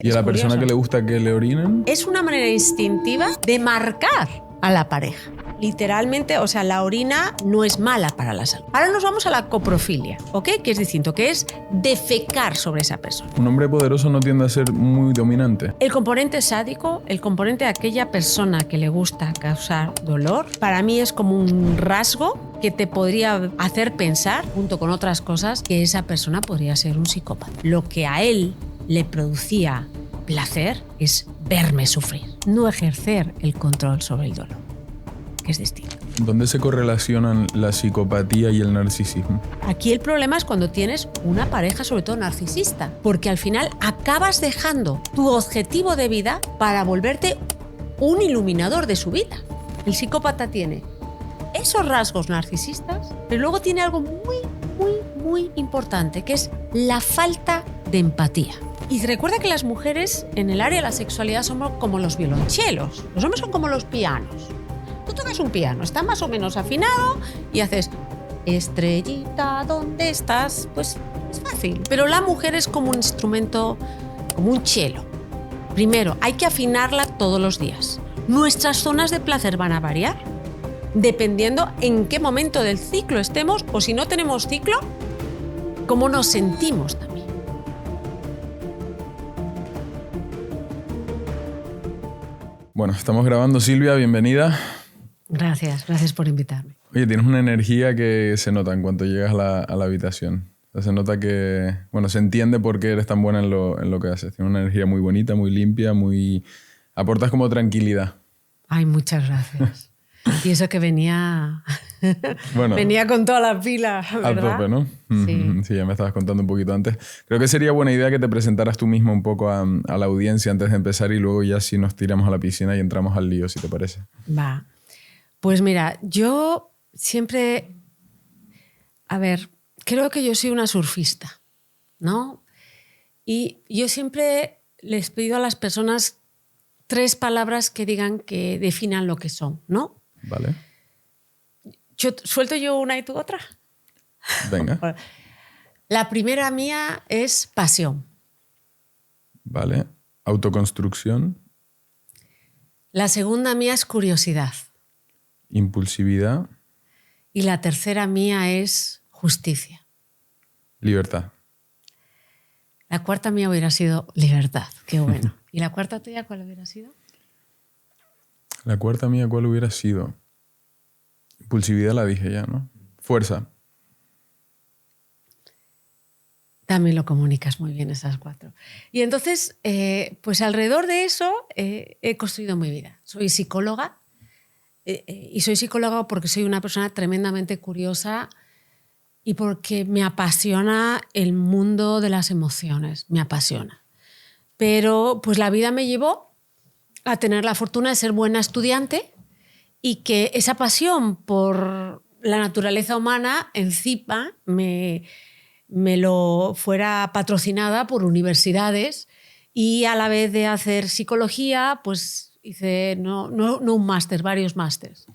¿Y a la persona que le gusta que le orinen? Es una manera instintiva de marcar a la pareja. Literalmente, o sea, la orina no es mala para la salud. Ahora nos vamos a la coprofilia, ¿ok? Que es distinto, que es defecar sobre esa persona. Un hombre poderoso no tiende a ser muy dominante. El componente sádico, el componente de aquella persona que le gusta causar dolor, para mí es como un rasgo que te podría hacer pensar, junto con otras cosas, que esa persona podría ser un psicópata. Lo que a él le producía placer es verme sufrir, no ejercer el control sobre el dolor, que es distinto. ¿Dónde se correlacionan la psicopatía y el narcisismo? Aquí el problema es cuando tienes una pareja, sobre todo narcisista, porque al final acabas dejando tu objetivo de vida para volverte un iluminador de su vida. El psicópata tiene esos rasgos narcisistas, pero luego tiene algo muy importante, que es la falta de empatía. Y recuerda que las mujeres en el área de la sexualidad somos como los violonchelos, los hombres son como los pianos. Tú tocas un piano, está más o menos afinado y haces estrellita, ¿dónde estás? Pues es fácil. Pero la mujer es como un instrumento, como un cello. Primero, hay que afinarla todos los días. Nuestras zonas de placer van a variar dependiendo en qué momento del ciclo estemos, o si no tenemos ciclo, cómo nos sentimos también. Bueno, estamos grabando. Silvia, bienvenida. Gracias por invitarme. Oye, tienes una energía que se nota en cuanto llegas a la habitación. O sea, se nota que, bueno, se entiende por qué eres tan buena en lo que haces. Tienes una energía muy bonita, muy limpia, aportas como tranquilidad. Ay, muchas gracias. Y eso que venía con toda la pila, ¿verdad? A tope, ¿no? Sí. Sí, ya me estabas contando un poquito antes. Creo que sería buena idea que te presentaras tú misma un poco a la audiencia antes de empezar y luego ya sí nos tiramos a la piscina y entramos al lío, si te parece. Va. Pues mira, yo siempre... A ver, creo que yo soy una surfista, ¿no? Y yo siempre les pido a las personas 3 palabras que digan que definan lo que son, ¿no? Vale. ¿Suelto yo una y tú otra? Venga. La primera mía es pasión. Vale. Autoconstrucción. La segunda mía es curiosidad. Impulsividad. Y la tercera mía es justicia. Libertad. La cuarta mía hubiera sido libertad. Qué bueno. ¿Y la cuarta tuya cuál hubiera sido? La cuarta mía, ¿cuál hubiera sido? Impulsividad la dije ya, ¿no? Fuerza. También lo comunicas muy bien esas 4. Y entonces, pues alrededor de eso he construido mi vida. Soy psicóloga y soy psicóloga porque soy una persona tremendamente curiosa y porque me apasiona el mundo de las emociones, me apasiona. Pero pues la vida me llevó a tener la fortuna de ser buena estudiante y que esa pasión por la naturaleza humana encima me lo fuera patrocinada por universidades y a la vez de hacer psicología, pues hice no un máster, varios másters.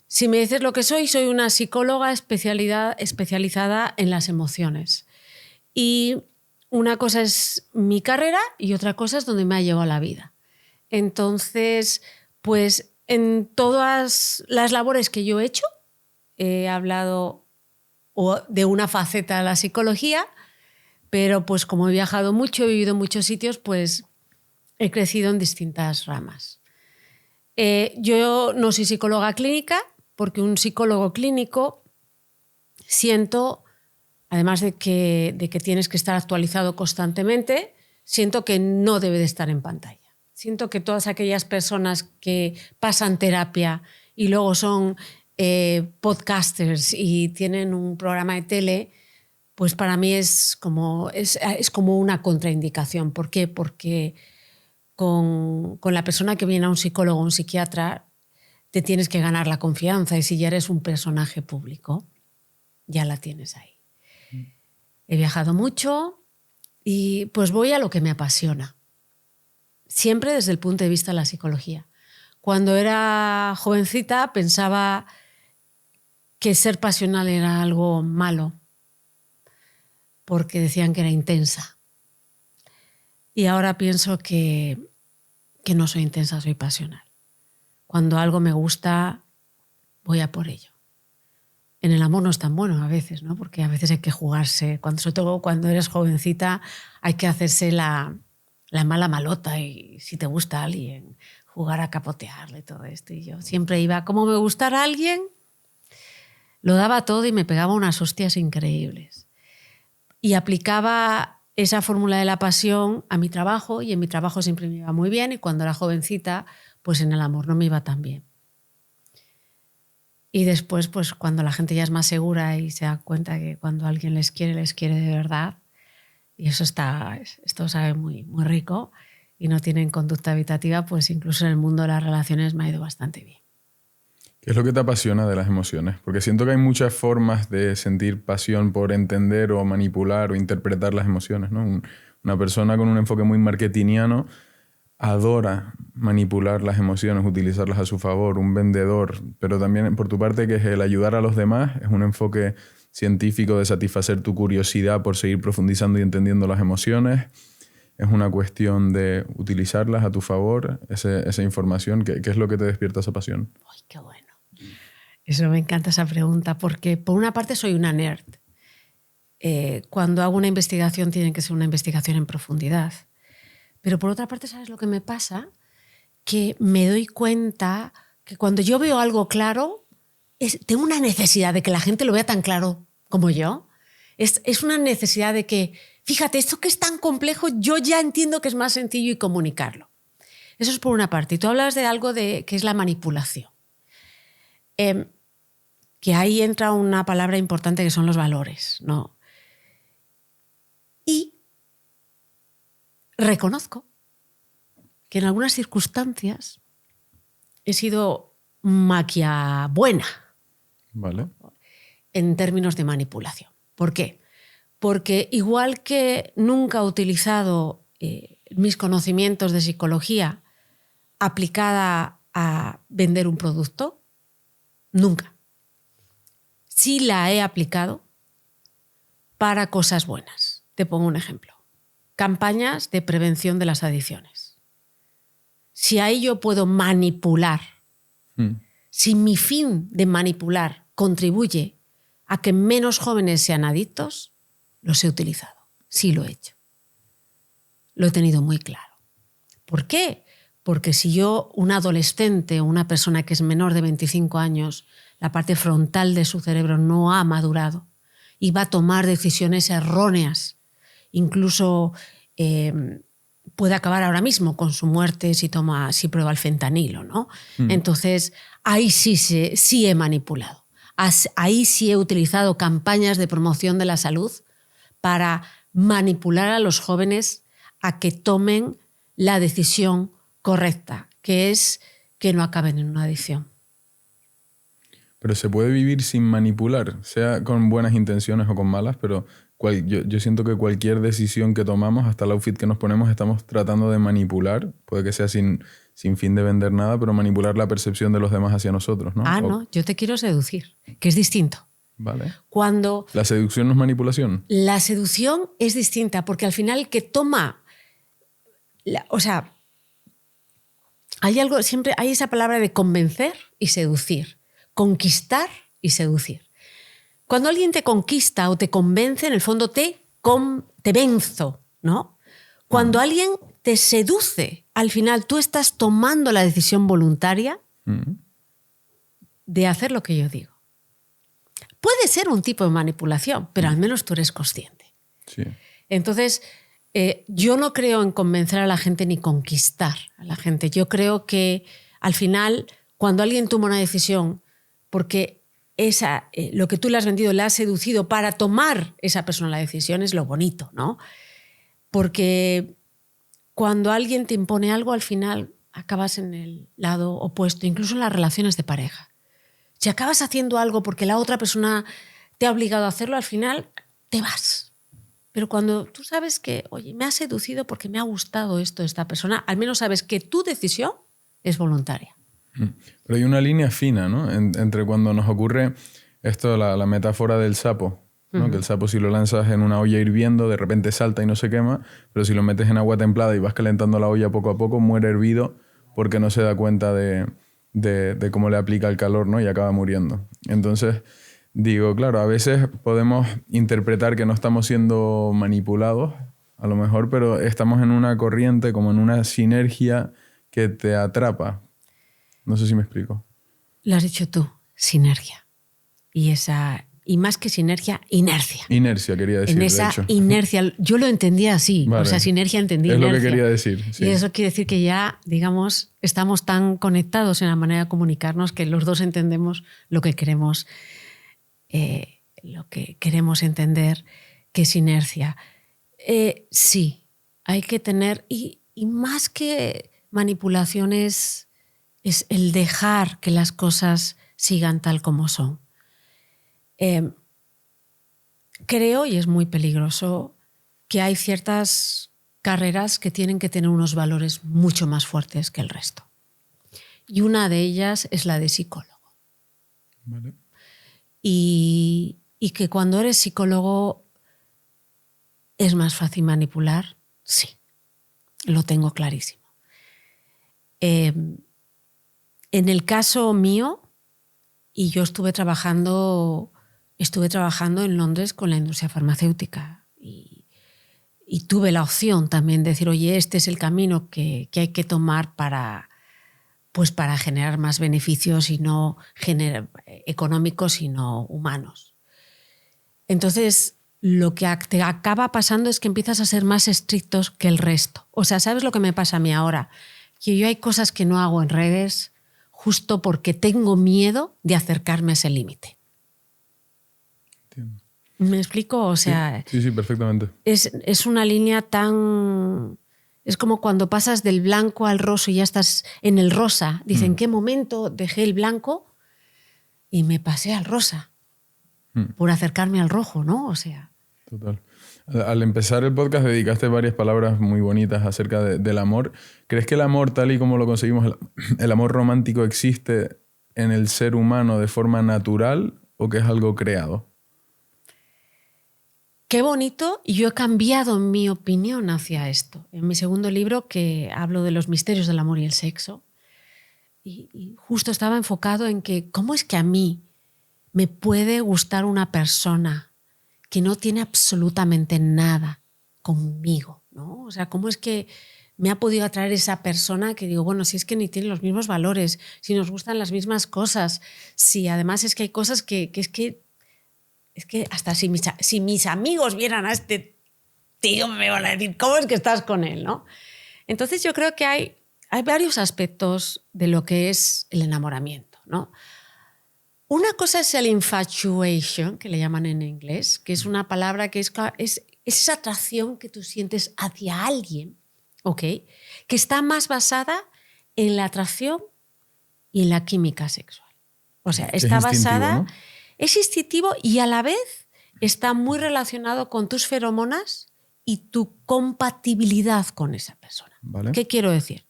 Si me dices lo que soy una psicóloga especializada en las emociones. Y una cosa es mi carrera y otra cosa es donde me ha llevado la vida. Entonces, pues en todas las labores que yo he hecho, he hablado de una faceta de la psicología, pero pues como he viajado mucho, he vivido en muchos sitios, pues he crecido en distintas ramas. Yo no soy psicóloga clínica, porque un psicólogo clínico siento, además de que tienes que estar actualizado constantemente, siento que no debe de estar en pantalla. Siento que todas aquellas personas que pasan terapia y luego son podcasters y tienen un programa de tele, pues para mí es como una contraindicación. ¿Por qué? Porque con la persona que viene a un psicólogo o un psiquiatra te tienes que ganar la confianza y si ya eres un personaje público, ya la tienes ahí. He viajado mucho y pues voy a lo que me apasiona. Siempre desde el punto de vista de la psicología. Cuando era jovencita pensaba que ser pasional era algo malo, porque decían que era intensa. Y ahora pienso que no soy intensa, soy pasional. Cuando algo me gusta, voy a por ello. En el amor no es tan bueno a veces, ¿no? Porque a veces hay que jugarse. Sobre todo cuando eres jovencita hay que hacerse la mala malota y si te gusta alguien, jugar a capotearle y todo esto. Y yo siempre iba, como me gustara alguien, lo daba todo y me pegaba unas hostias increíbles. Y aplicaba esa fórmula de la pasión a mi trabajo y en mi trabajo siempre me iba muy bien y cuando era jovencita, pues en el amor no me iba tan bien. Y después, pues cuando la gente ya es más segura y se da cuenta que cuando alguien les quiere de verdad, y esto sabe muy, muy rico y no tienen conducta evitativa, pues incluso en el mundo de las relaciones me ha ido bastante bien. ¿Qué es lo que te apasiona de las emociones? Porque siento que hay muchas formas de sentir pasión por entender o manipular o interpretar las emociones, ¿no? Una persona con un enfoque muy marketingiano adora manipular las emociones, utilizarlas a su favor, un vendedor, pero también por tu parte que es el ayudar a los demás, es un enfoque científico de satisfacer tu curiosidad por seguir profundizando y entendiendo las emociones, es una cuestión de utilizarlas a tu favor, esa información, ¿qué es lo que te despierta esa pasión? ¡Ay, qué bueno! Eso me encanta esa pregunta, porque por una parte soy una nerd. Cuando hago una investigación tiene que ser una investigación en profundidad. Pero por otra parte, ¿sabes lo que me pasa? Que me doy cuenta que cuando yo veo algo claro, tengo una necesidad de que la gente lo vea tan claro como yo. Es una necesidad de que, fíjate, esto que es tan complejo, yo ya entiendo que es más sencillo y comunicarlo. Eso es por una parte. Y tú hablas de algo que es la manipulación. Que ahí entra una palabra importante que son los valores, ¿no? Y reconozco que en algunas circunstancias he sido maquiabuena. Vale. En términos de manipulación. ¿Por qué? Porque igual que nunca he utilizado mis conocimientos de psicología aplicada a vender un producto, nunca. Sí la he aplicado para cosas buenas. Te pongo un ejemplo. Campañas de prevención de las adicciones. Si ahí yo puedo manipular, si mi fin de manipular contribuye a que menos jóvenes sean adictos, los he utilizado. Sí lo he hecho. Lo he tenido muy claro. ¿Por qué? Porque si yo, un adolescente o una persona que es menor de 25 años, la parte frontal de su cerebro no ha madurado y va a tomar decisiones erróneas, incluso puede acabar ahora mismo con su muerte si prueba el fentanilo, ¿no? Entonces, ahí sí he manipulado. Ahí sí he utilizado campañas de promoción de la salud para manipular a los jóvenes a que tomen la decisión correcta, que es que no acaben en una adicción. Pero se puede vivir sin manipular, sea con buenas intenciones o con malas, pero yo siento que cualquier decisión que tomamos, hasta el outfit que nos ponemos, estamos tratando de manipular, puede que sea sin fin de vender nada, pero manipular la percepción de los demás hacia nosotros, ¿no? No, yo te quiero seducir, que es distinto. Vale. Cuando ¿La seducción no es manipulación? La seducción es distinta, porque al final el que toma... siempre hay esa palabra de convencer y seducir, conquistar y seducir. Cuando alguien te conquista o te convence, en el fondo te venzo, ¿no? Cuando alguien te seduce, al final tú estás tomando la decisión voluntaria de hacer lo que yo digo. Puede ser un tipo de manipulación, pero al menos tú eres consciente. Sí. Entonces, yo no creo en convencer a la gente ni conquistar a la gente. Yo creo que al final, cuando alguien toma una decisión, porque lo que tú le has vendido le has seducido para tomar esa persona la decisión, es lo bonito, ¿no? Porque cuando alguien te impone algo, al final acabas en el lado opuesto, incluso en las relaciones de pareja. Si acabas haciendo algo porque la otra persona te ha obligado a hacerlo, al final te vas. Pero cuando tú sabes que, oye, me ha seducido porque me ha gustado esto de esta persona, al menos sabes que tu decisión es voluntaria. Pero hay una línea fina, ¿no? Entre cuando nos ocurre esto, la metáfora del sapo. ¿no? Que el sapo, si lo lanzas en una olla hirviendo, de repente salta y no se quema, pero si lo metes en agua templada y vas calentando la olla poco a poco, muere hervido porque no se da cuenta de cómo le aplica el calor, ¿no? Y acaba muriendo. Entonces, digo, claro, a veces podemos interpretar que no estamos siendo manipulados, a lo mejor, pero estamos en una corriente, como en una sinergia que te atrapa. No sé si me explico. Lo has dicho tú, sinergia. Y más que sinergia, inercia. Inercia, quería decir, en esa de hecho. inercia, yo lo entendía así. Vale. O sea, sinergia entendí es inercia. Es lo que quería decir. Sí. Y eso quiere decir que ya, digamos, estamos tan conectados en la manera de comunicarnos que los dos entendemos lo que queremos entender, que es inercia. Sí, hay que tener... Y más que manipulaciones, es el dejar que las cosas sigan tal como son. Creo, y es muy peligroso, que hay ciertas carreras que tienen que tener unos valores mucho más fuertes que el resto. Y una de ellas es la de psicólogo. Vale. Y que cuando eres psicólogo es más fácil manipular, sí, lo tengo clarísimo. En el caso mío, y yo estuve trabajando en Londres con la industria farmacéutica y tuve la opción también de decir, oye, este es el camino que hay que tomar para generar más beneficios y no económicos, sino humanos. Entonces, lo que te acaba pasando es que empiezas a ser más estrictos que el resto. O sea, ¿sabes lo que me pasa a mí ahora? Que yo hay cosas que no hago en redes justo porque tengo miedo de acercarme a ese límite. Entiendo. ¿Me explico? O sea, sí, perfectamente. Es una línea tan... Es como cuando pasas del blanco al rosa y ya estás en el rosa. Dice, ¿en qué momento dejé el blanco y me pasé al rosa? Por acercarme al rojo, ¿no? O sea... Total. Al empezar el podcast dedicaste varias palabras muy bonitas acerca del amor. ¿Crees que el amor, tal y como lo conseguimos, el amor romántico existe en el ser humano de forma natural o que es algo creado? Qué bonito. Yo he cambiado mi opinión hacia esto. En mi segundo libro, que hablo de los misterios del amor y el sexo, y justo estaba enfocado en que cómo es que a mí me puede gustar una persona que no tiene absolutamente nada conmigo, ¿no? O sea, cómo es que me ha podido atraer esa persona que digo, bueno, si es que ni tiene los mismos valores, si nos gustan las mismas cosas, si además es que hay cosas que hasta si mis amigos vieran a este tío me van a decir, ¿cómo es que estás con él, no? Entonces yo creo que hay varios aspectos de lo que es el enamoramiento, ¿no? Una cosa es el infatuation, que le llaman en inglés, que es una palabra que es esa atracción que tú sientes hacia alguien, ¿ok? Que está más basada en la atracción y en la química sexual. O sea, está basada... ¿no? Es instintivo y a la vez está muy relacionado con tus feromonas y tu compatibilidad con esa persona. Vale. ¿Qué quiero decir?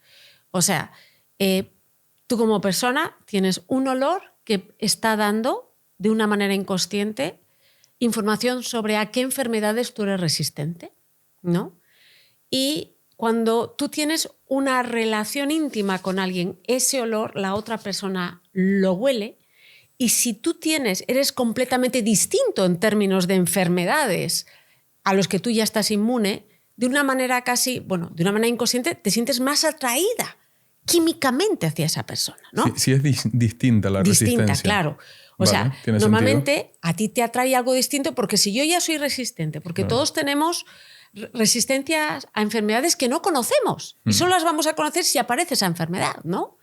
O sea, tú como persona tienes un olor que está dando de una manera inconsciente información sobre a qué enfermedades tú eres resistente, ¿no? Y cuando tú tienes una relación íntima con alguien, ese olor la otra persona lo huele. Y si tú eres completamente distinto en términos de enfermedades a los que tú ya estás inmune, de una manera de una manera inconsciente, te sientes más atraída químicamente hacia esa persona, ¿no? Sí, es distinta la resistencia. Distinta, claro. O sea, normalmente a ti te atrae algo distinto porque si yo ya soy resistente, porque todos tenemos resistencias a enfermedades que no conocemos y solo las vamos a conocer si aparece esa enfermedad, ¿no?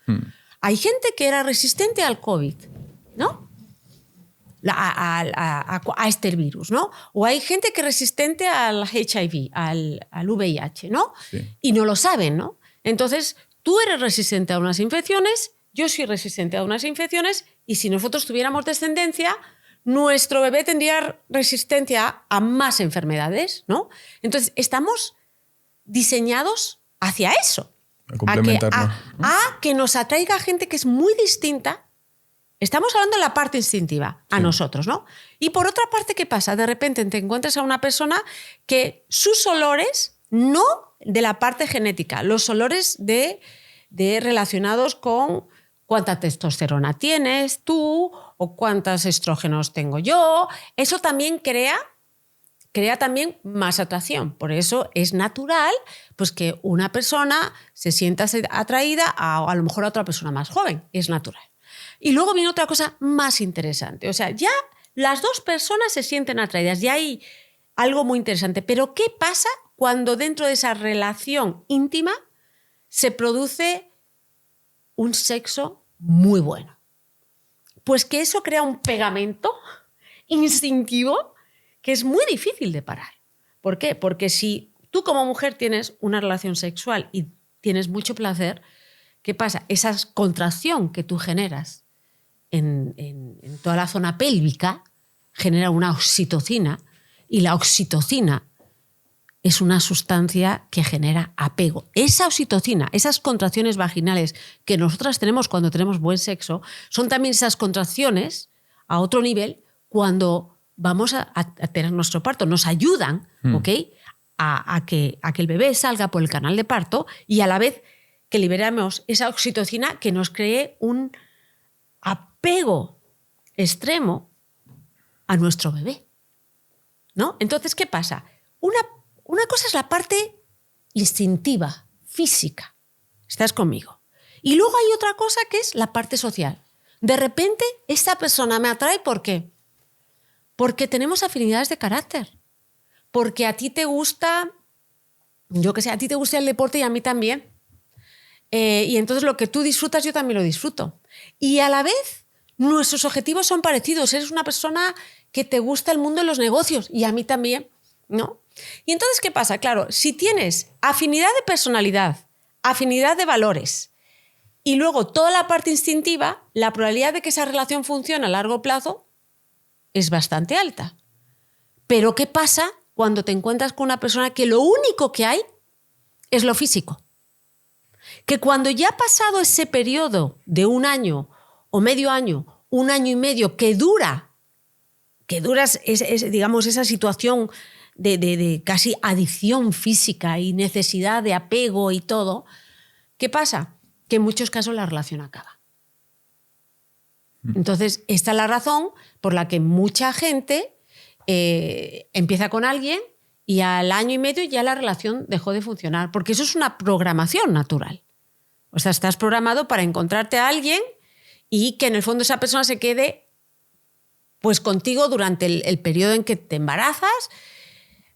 Hay gente que era resistente al COVID, ¿no? A este virus, ¿no? O hay gente que es resistente al HIV, al VIH, ¿no? Sí. Y no lo saben, ¿no? Entonces, tú eres resistente a unas infecciones, yo soy resistente a unas infecciones, y si nosotros tuviéramos descendencia, nuestro bebé tendría resistencia a más enfermedades, ¿no? Entonces, estamos diseñados hacia eso. A complementarnos. A que nos atraiga gente que es muy distinta Estamos hablando de la parte instintiva, a nosotros, ¿no? Y por otra parte, ¿qué pasa? De repente te encuentras a una persona que sus olores, no de la parte genética, los olores de relacionados con cuánta testosterona tienes tú o cuántos estrógenos tengo yo, eso también crea también más atracción. Por eso es natural pues, que una persona se sienta atraída a lo mejor a otra persona más joven. Es natural. Y luego viene otra cosa más interesante. O sea, ya las dos personas se sienten atraídas. Ya hay algo muy interesante. Pero ¿qué pasa cuando dentro de esa relación íntima se produce un sexo muy bueno? Pues que eso crea un pegamento instintivo que es muy difícil de parar. ¿Por qué? Porque si tú como mujer tienes una relación sexual y tienes mucho placer, ¿qué pasa? Esa contracción que tú generas en toda la zona pélvica genera una oxitocina, y la oxitocina es una sustancia que genera apego. Esa oxitocina, esas contracciones vaginales que nosotras tenemos cuando tenemos buen sexo, son también esas contracciones a otro nivel cuando vamos a tener nuestro parto. Nos ayudan, ¿ok?, a que el bebé salga por el canal de parto y a la vez que liberamos esa oxitocina que nos cree un apego extremo a nuestro bebé, ¿no? Entonces, ¿qué pasa? Una cosa es la parte instintiva, física. ¿Estás conmigo? Y luego hay otra cosa que es la parte social. De repente, esta persona me atrae, ¿por qué? Porque tenemos afinidades de carácter. Porque a ti te gusta, yo qué sé, a ti te gusta el deporte y a mí también. Y entonces lo que tú disfrutas, yo también lo disfruto. Y a la vez, nuestros objetivos son parecidos. Eres una persona que te gusta el mundo de los negocios y a mí también, ¿no? Y entonces, ¿qué pasa? Claro, si tienes afinidad de personalidad, afinidad de valores y luego toda la parte instintiva, la probabilidad de que esa relación funcione a largo plazo es bastante alta. Pero ¿qué pasa cuando te encuentras con una persona que lo único que hay es lo físico? Que cuando ya ha pasado ese periodo de un año o medio año, un año y medio que dura digamos, esa situación de casi adicción física y necesidad de apego y todo, ¿qué pasa? Que en muchos casos la relación acaba. Entonces, esta es la razón por la que mucha gente empieza con alguien y al año y medio ya la relación dejó de funcionar, porque eso es una programación natural. O sea, estás programado para encontrarte a alguien y que en el fondo esa persona se quede pues contigo durante el periodo en que te embarazas.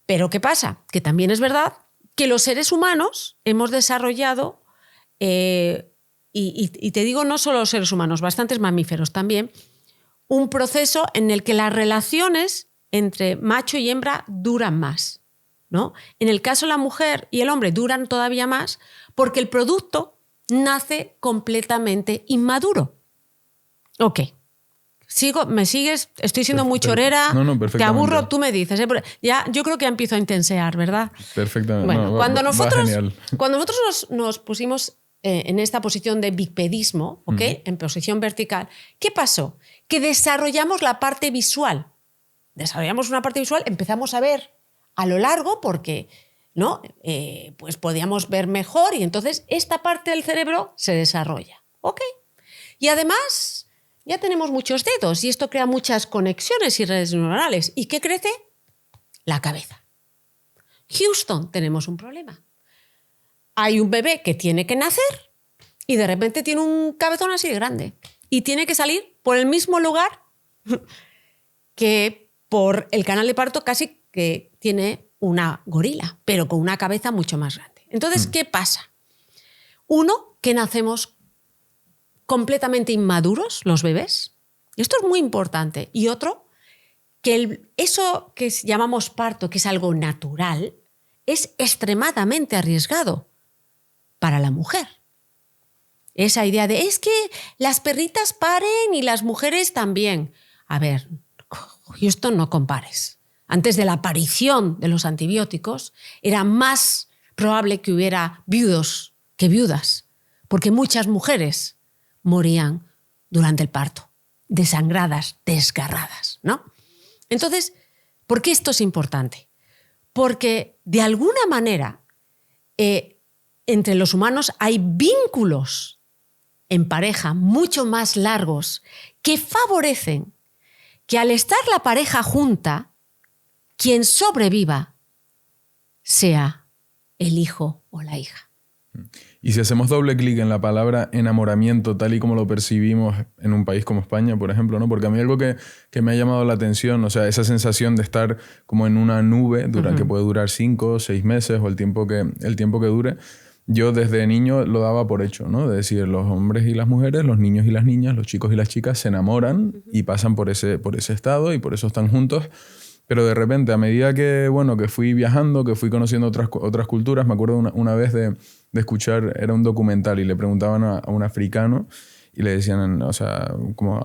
Pero ¿qué pasa? Que también es verdad que los seres humanos hemos desarrollado, y te digo no solo los seres humanos, bastantes mamíferos también, un proceso en el que las relaciones entre macho y hembra duran más, ¿no? En el caso de la mujer y el hombre duran todavía más porque el producto nace completamente inmaduro. Ok. ¿Me sigues? Estoy siendo muy chorera. No, perfectamente. Te aburro, tú me dices. Ya, yo creo que ya empiezo a intensear, ¿verdad? Perfectamente. Bueno, cuando nosotros genial. nos pusimos en esta posición de bipedismo, ¿ok? En posición vertical, ¿qué pasó? Que desarrollamos la parte visual. Desarrollamos una parte visual, empezamos a ver a lo largo porque, ¿no? Pues podíamos ver mejor y entonces esta parte del cerebro se desarrolla, ¿ok? Y además ya tenemos muchos dedos y esto crea muchas conexiones y redes neuronales. ¿Y qué crece? La cabeza. Houston, tenemos un problema. Hay un bebé que tiene que nacer y de repente tiene un cabezón así de grande y tiene que salir por el mismo lugar que por el canal de parto casi que tiene una gorila, pero con una cabeza mucho más grande. Entonces, ¿qué pasa? Uno, que nacemos completamente inmaduros, los bebés. Esto es muy importante. Y otro, que eso que llamamos parto, que es algo natural, es extremadamente arriesgado para la mujer. Esa idea de, es que las perritas paren y las mujeres también. A ver, Houston, no compares. Antes de la aparición de los antibióticos, era más probable que hubiera viudos que viudas, porque muchas mujeres morían durante el parto. desangradas, desgarradas, ¿no? Entonces, ¿por qué esto es importante? Porque de alguna manera entre los humanos hay vínculos en pareja mucho más largos que favorecen que al estar la pareja junta, quien sobreviva sea el hijo o la hija. Y si hacemos doble clic en la palabra enamoramiento, tal y como lo percibimos en un país como España, por ejemplo, ¿no? Porque a mí algo que me ha llamado la atención, o sea, esa sensación de estar como en una nube que puede durar 5 o 6 meses o el tiempo que dure, yo desde niño lo daba por hecho, ¿no? De decir, los hombres y las mujeres, los niños y las niñas, los chicos y las chicas se enamoran y pasan por ese estado y por eso están juntos. Pero de repente, a medida que fui viajando, que fui conociendo otras culturas, me acuerdo una vez de escuchar, era un documental y le preguntaban a un africano y le decían, o sea,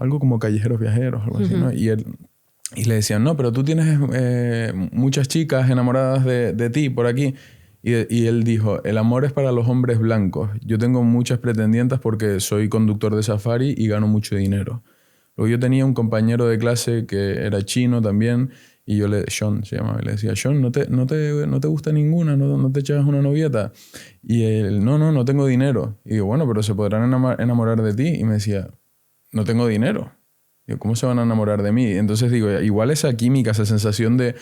algo como callejeros viajeros, algo así, ¿no? Y le decían, no, pero tú tienes muchas chicas enamoradas de ti por aquí. Y él dijo, el amor es para los hombres blancos. Yo tengo muchas pretendientas porque soy conductor de safari y gano mucho dinero. Luego yo tenía un compañero de clase que era chino también. Y Sean se llamaba, y le decía, Sean, ¿no te gusta ninguna? ¿No te echas una novieta? Y él, no tengo dinero. Y digo, bueno, pero se podrán enamorar de ti. Y me decía, no tengo dinero. Digo, ¿cómo se van a enamorar de mí? Entonces digo, igual esa química, esa sensación de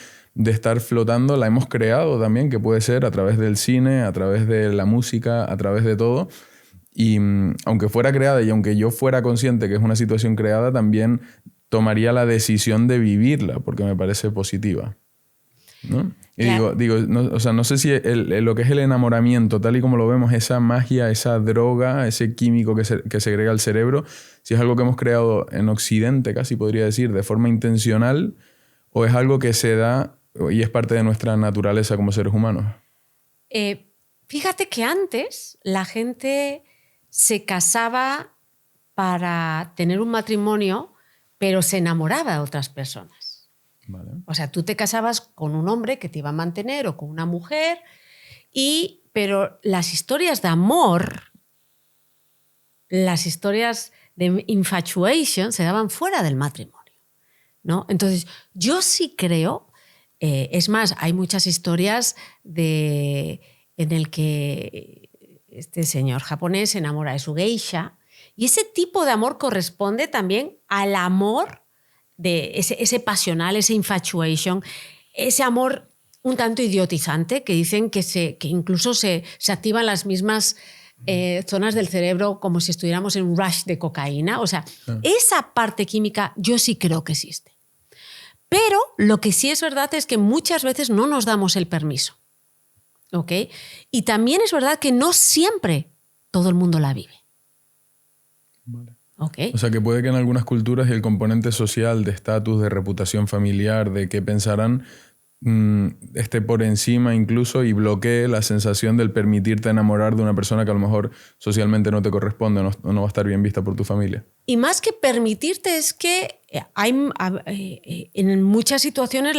estar flotando, la hemos creado también, que puede ser a través del cine, a través de la música, a través de todo. Y aunque fuera creada y aunque yo fuera consciente que es una situación creada, también tomaría la decisión de vivirla porque me parece positiva, ¿no? Y claro. no sé si lo que es el enamoramiento, tal y como lo vemos, esa magia, esa droga, ese químico que segrega el cerebro, si es algo que hemos creado en Occidente, casi podría decir, de forma intencional, o es algo que se da y es parte de nuestra naturaleza como seres humanos. Fíjate que antes la gente se casaba para tener un matrimonio, pero se enamoraba de otras personas. Vale. O sea, tú te casabas con un hombre que te iba a mantener o con una mujer, pero las historias de amor, las historias de infatuation se daban fuera del matrimonio, ¿no? Entonces, yo sí creo, es más, hay muchas historias en el que este señor japonés se enamora de su geisha. Y ese tipo de amor corresponde también al amor de ese pasional, ese infatuation, ese amor un tanto idiotizante que dicen que incluso se activan las mismas zonas del cerebro como si estuviéramos en un rush de cocaína. O sea, esa parte química yo sí creo que existe. Pero lo que sí es verdad es que muchas veces no nos damos el permiso. ¿Ok? Y también es verdad que no siempre todo el mundo la vive. Vale. Okay. O sea, que puede que en algunas culturas el componente social, de estatus, de reputación familiar, de qué pensarán, esté por encima incluso y bloquee la sensación del permitirte enamorar de una persona que a lo mejor socialmente no te corresponde o no va a estar bien vista por tu familia. Y más que permitirte es que en muchas situaciones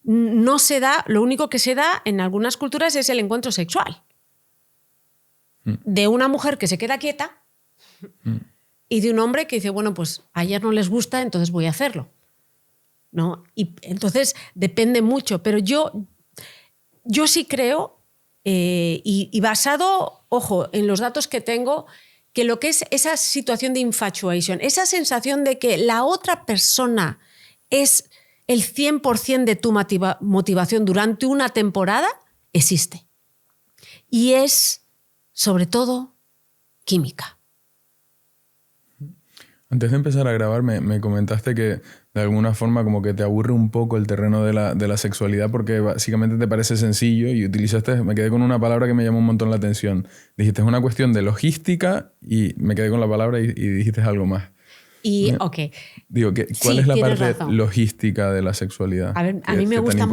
no se da, lo único que se da en algunas culturas es el encuentro sexual. De una mujer que se queda quieta y de un hombre que dice, bueno, pues a ellas no les gusta, entonces voy a hacerlo, ¿no? Y entonces depende mucho, pero yo sí creo, y basado, ojo, en los datos que tengo, que lo que es esa situación de infatuation, esa sensación de que la otra persona es el 100% de tu motivación durante una temporada, existe. Y es, sobre todo, química. Antes de empezar a grabar me comentaste que de alguna forma como que te aburre un poco el terreno de la sexualidad porque básicamente te parece sencillo y me quedé con una palabra que me llamó un montón la atención. Dijiste, es una cuestión de logística y me quedé con la palabra y dijiste algo más. Ok. Digo, ¿cuál es la parte logística de la sexualidad? A ver, a mí me gusta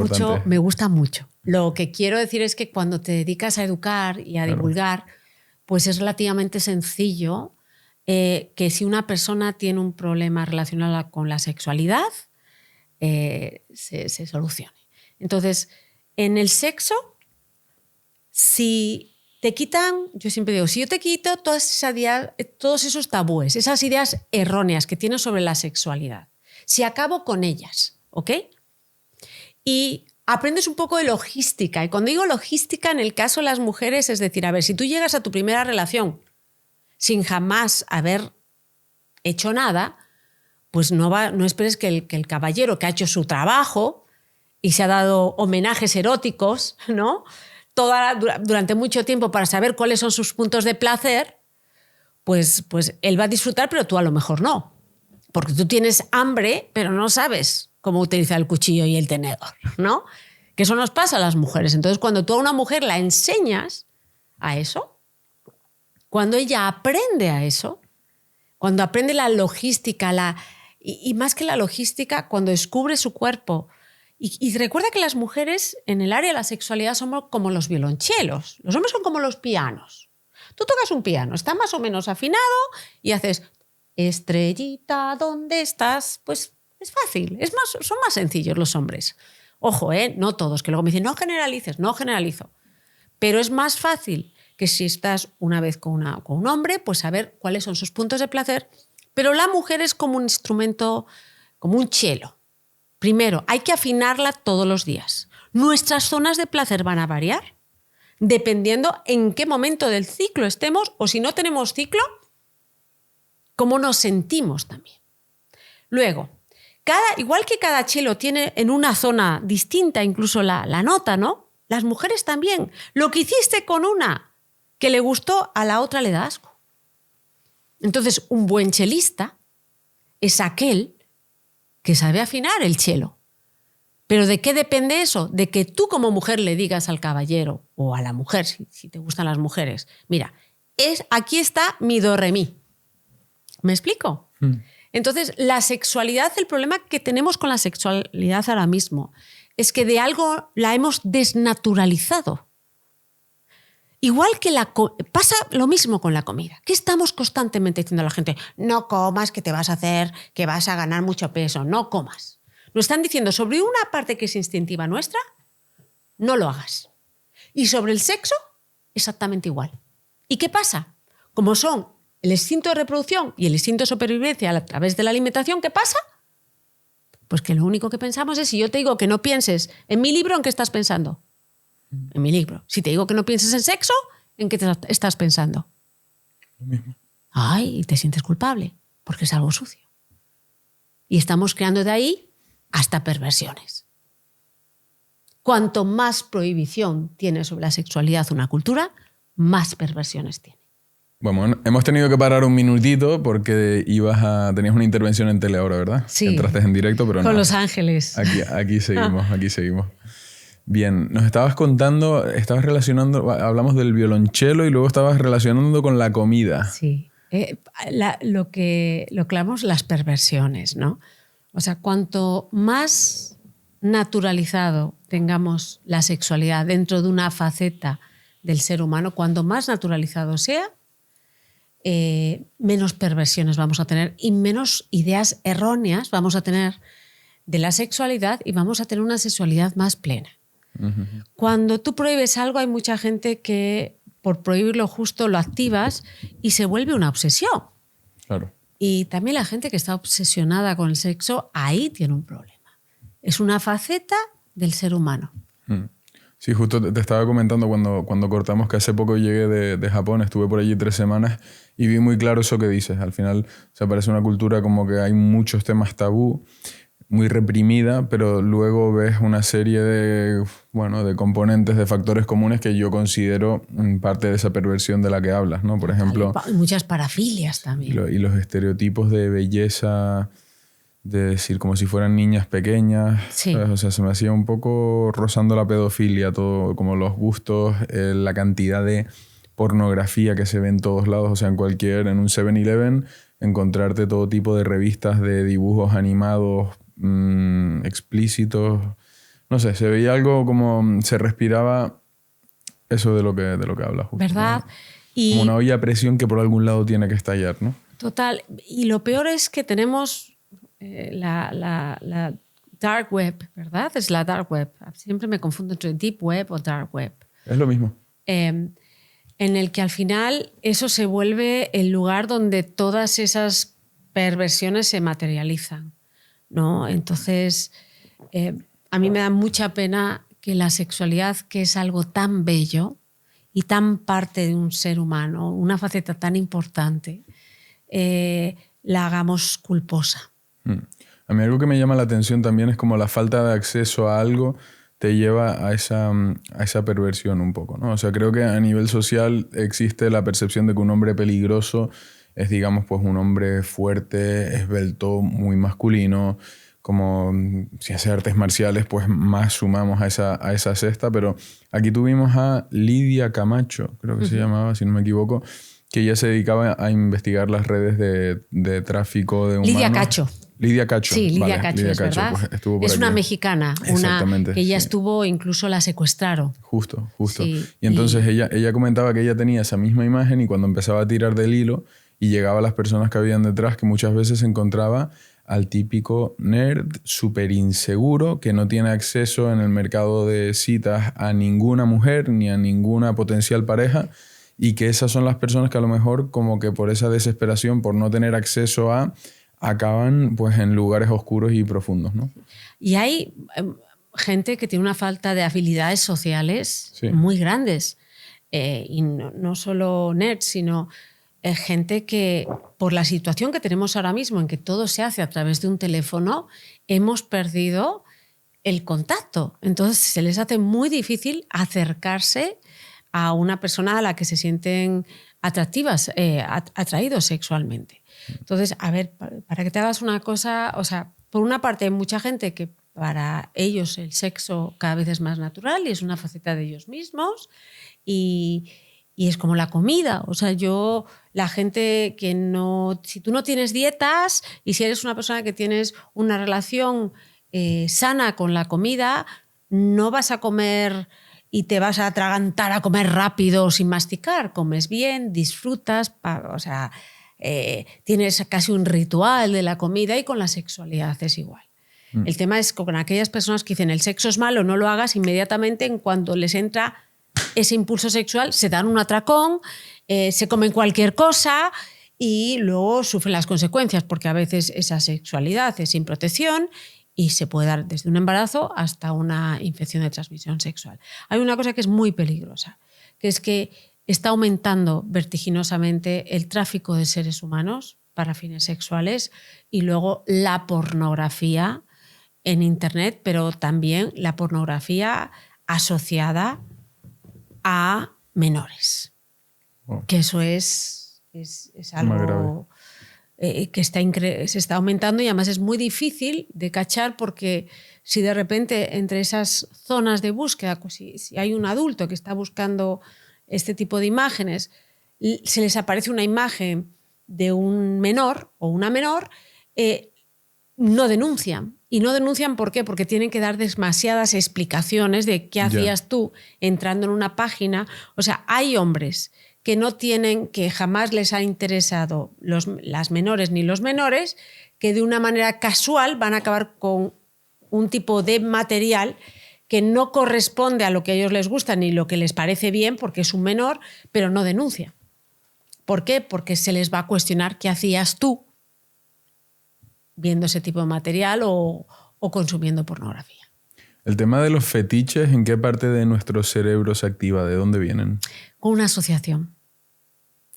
mucho. Lo que quiero decir es que cuando te dedicas a educar y a divulgar, pues es relativamente sencillo que si una persona tiene un problema relacionado con la sexualidad, se solucione. Entonces, en el sexo, si te quitan, yo siempre digo, si yo te quito todos esos tabúes, esas ideas erróneas que tienes sobre la sexualidad, si acabo con ellas, ¿ok? Y aprendes un poco de logística. Y cuando digo logística, en el caso de las mujeres, es decir, a ver, si tú llegas a tu primera relación sin jamás haber hecho nada, pues no esperes que el caballero que ha hecho su trabajo y se ha dado homenajes eróticos, ¿no?, durante mucho tiempo para saber cuáles son sus puntos de placer, pues él va a disfrutar, pero tú a lo mejor no. Porque tú tienes hambre, pero no sabes cómo utilizar el cuchillo y el tenedor, ¿no? Que eso nos pasa a las mujeres. Entonces, cuando tú a una mujer la enseñas a eso, cuando ella aprende a eso, cuando aprende la logística, y más que la logística, cuando descubre su cuerpo. Y recuerda que las mujeres en el área de la sexualidad somos como los violonchelos. Los hombres son como los pianos. Tú tocas un piano, está más o menos afinado y haces estrellita, ¿dónde estás? Pues es fácil, son más sencillos los hombres. Ojo, no todos, que luego me dicen, no generalices, no generalizo. Pero es más fácil que si estás una vez con un hombre, pues saber cuáles son sus puntos de placer. Pero la mujer es como un instrumento, como un cello. Primero, hay que afinarla todos los días. Nuestras zonas de placer van a variar dependiendo en qué momento del ciclo estemos, o si no tenemos ciclo, cómo nos sentimos también. Luego, igual que cada cello tiene en una zona distinta incluso la nota, ¿no? Las mujeres también. Lo que hiciste con una que le gustó, a la otra le da asco. Entonces, un buen chelista es aquel que sabe afinar el cello. ¿Pero de qué depende eso? De que tú como mujer le digas al caballero o a la mujer, si te gustan las mujeres, mira, aquí está mi do, re, mi. ¿Me explico? Entonces, la sexualidad, el problema que tenemos con la sexualidad ahora mismo es que de algo la hemos desnaturalizado. Igual que pasa lo mismo con la comida. ¿Qué estamos constantemente diciendo a la gente? No comas, que te vas a hacer, que vas a ganar mucho peso, no comas. Nos están diciendo sobre una parte que es instintiva nuestra, no lo hagas. Y sobre el sexo, exactamente igual. ¿Y qué pasa? Como son el instinto de reproducción y el instinto de supervivencia a través de la alimentación, ¿qué pasa? Pues que lo único que pensamos es, si yo te digo que no pienses en mi libro, ¿en qué estás pensando? En mi libro. Si te digo que no pienses en sexo, ¿en qué estás pensando? Lo mismo. Ay, y te sientes culpable, porque es algo sucio. Y estamos creando de ahí hasta perversiones. Cuanto más prohibición tiene sobre la sexualidad una cultura, más perversiones tiene. Bueno, hemos tenido que parar un minutito porque tenías una intervención en tele ahora, ¿verdad? Sí. Entraste en directo, pero no. Con Los Ángeles. Aquí seguimos. Bien, nos estabas contando, hablamos del violonchelo y luego estabas relacionando con la comida. Sí. Lo que hablamos, las perversiones, ¿no? O sea, cuanto más naturalizado tengamos la sexualidad dentro de una faceta del ser humano, cuanto más naturalizado sea, menos perversiones vamos a tener y menos ideas erróneas vamos a tener de la sexualidad y vamos a tener una sexualidad más plena. Uh-huh. Cuando tú prohíbes algo, hay mucha gente que por prohibirlo justo lo activas y se vuelve una obsesión. Claro. Y también la gente que está obsesionada con el sexo, ahí tiene un problema. Es una faceta del ser humano. Sí, justo te estaba comentando cuando cortamos que hace poco llegué de Japón, estuve por allí 3 semanas y vi muy claro eso que dices. Al final se parece una cultura como que hay muchos temas tabú, muy reprimida, pero luego ves una serie de componentes, de factores comunes que yo considero parte de esa perversión de la que hablas, ¿no? Por ejemplo... Hay muchas parafilias también. Y los estereotipos de belleza, de decir como si fueran niñas pequeñas. Sí. ¿Sabes? O sea, se me hacía un poco rozando la pedofilia, todo, como los gustos, la cantidad de pornografía que se ve en todos lados. O sea, en un 7-Eleven encontrarte todo tipo de revistas de dibujos animados explícitos. No sé, se veía algo como... Se respiraba eso de lo que hablas. Justo, ¿verdad? ¿no? Y como una olla a presión que por algún lado tiene que estallar, ¿no? Total. Y lo peor es que tenemos la dark web, ¿verdad? Es la dark web. Siempre me confundo entre deep web o dark web. Es lo mismo. en el que al final eso se vuelve el lugar donde todas esas perversiones se materializan, ¿no? Entonces, a mí me da mucha pena que la sexualidad, que es algo tan bello y tan parte de un ser humano, una faceta tan importante, la hagamos culposa. A mí algo que me llama la atención también es como la falta de acceso a algo te lleva a esa perversión un poco, ¿no? O sea, creo que a nivel social existe la percepción de que un hombre peligroso es, digamos, pues un hombre fuerte, esbelto, muy masculino. Como si hace artes marciales, pues más sumamos a esa cesta. Pero aquí tuvimos a Lidia Camacho, creo que se llamaba, si no me equivoco, que ella se dedicaba a investigar las redes de tráfico de humanos. Lidia Cacho. Lidia Cacho. Sí, Lidia vale, Cacho, Lidia es Cacho, verdad. pues estuvo por es aquí. una mexicana, Exactamente, que ella sí. estuvo, incluso la secuestraron. Justo. Sí, y entonces ella comentaba que ella tenía esa misma imagen y cuando empezaba a tirar del hilo y llegaba a las personas que habían detrás, que muchas veces encontraba al típico nerd súper inseguro que no tiene acceso en el mercado de citas a ninguna mujer ni a ninguna potencial pareja, y que esas son las personas que a lo mejor como que por esa desesperación, por no tener acceso a, acaban pues en lugares oscuros y profundos, ¿no? Y hay gente que tiene una falta de habilidades sociales muy grandes. Y no solo nerds, sino gente que, por la situación que tenemos ahora mismo, en que todo se hace a través de un teléfono, hemos perdido el contacto. Entonces se les hace muy difícil acercarse a una persona a la que se sienten atraídos sexualmente. Entonces, a ver, para que te hagas una cosa, o sea, por una parte hay mucha gente que para ellos el sexo cada vez es más natural y es una faceta de ellos mismos, y es como la comida. O sea, la gente que no, si tú no tienes dietas y si eres una persona que tienes una relación sana con la comida, no vas a comer y te vas a atragantar a comer rápido sin masticar. Comes bien, disfrutas, o sea, tienes casi un ritual de la comida, y con la sexualidad es igual. El tema es que con aquellas personas que dicen el sexo es malo, no lo hagas, inmediatamente en cuanto les entra ese impulso sexual se dan un atracón, se comen cualquier cosa y luego sufren las consecuencias, porque a veces esa sexualidad es sin protección y se puede dar desde un embarazo hasta una infección de transmisión sexual. Hay una cosa que es muy peligrosa, que es que está aumentando vertiginosamente el tráfico de seres humanos para fines sexuales, y luego la pornografía en Internet, pero también la pornografía asociada a menores. Oh. Que eso es algo que se está aumentando, y además es muy difícil de cachar, porque si de repente entre esas zonas de búsqueda, pues si hay un adulto que está buscando este tipo de imágenes, se les aparece una imagen de un menor o una menor, no denuncian. Y no denuncian, ¿por qué? Porque tienen que dar demasiadas explicaciones de qué hacías tú entrando en una página. O sea, hay hombres que jamás les ha interesado las menores ni los menores, que de una manera casual van a acabar con un tipo de material que no corresponde a lo que a ellos les gusta ni lo que les parece bien, porque es un menor, pero no denuncia. ¿Por qué? Porque se les va a cuestionar qué hacías tú viendo ese tipo de material o consumiendo pornografía. El tema de los fetiches, ¿en qué parte de nuestro cerebro se activa? ¿De dónde vienen? Con una asociación.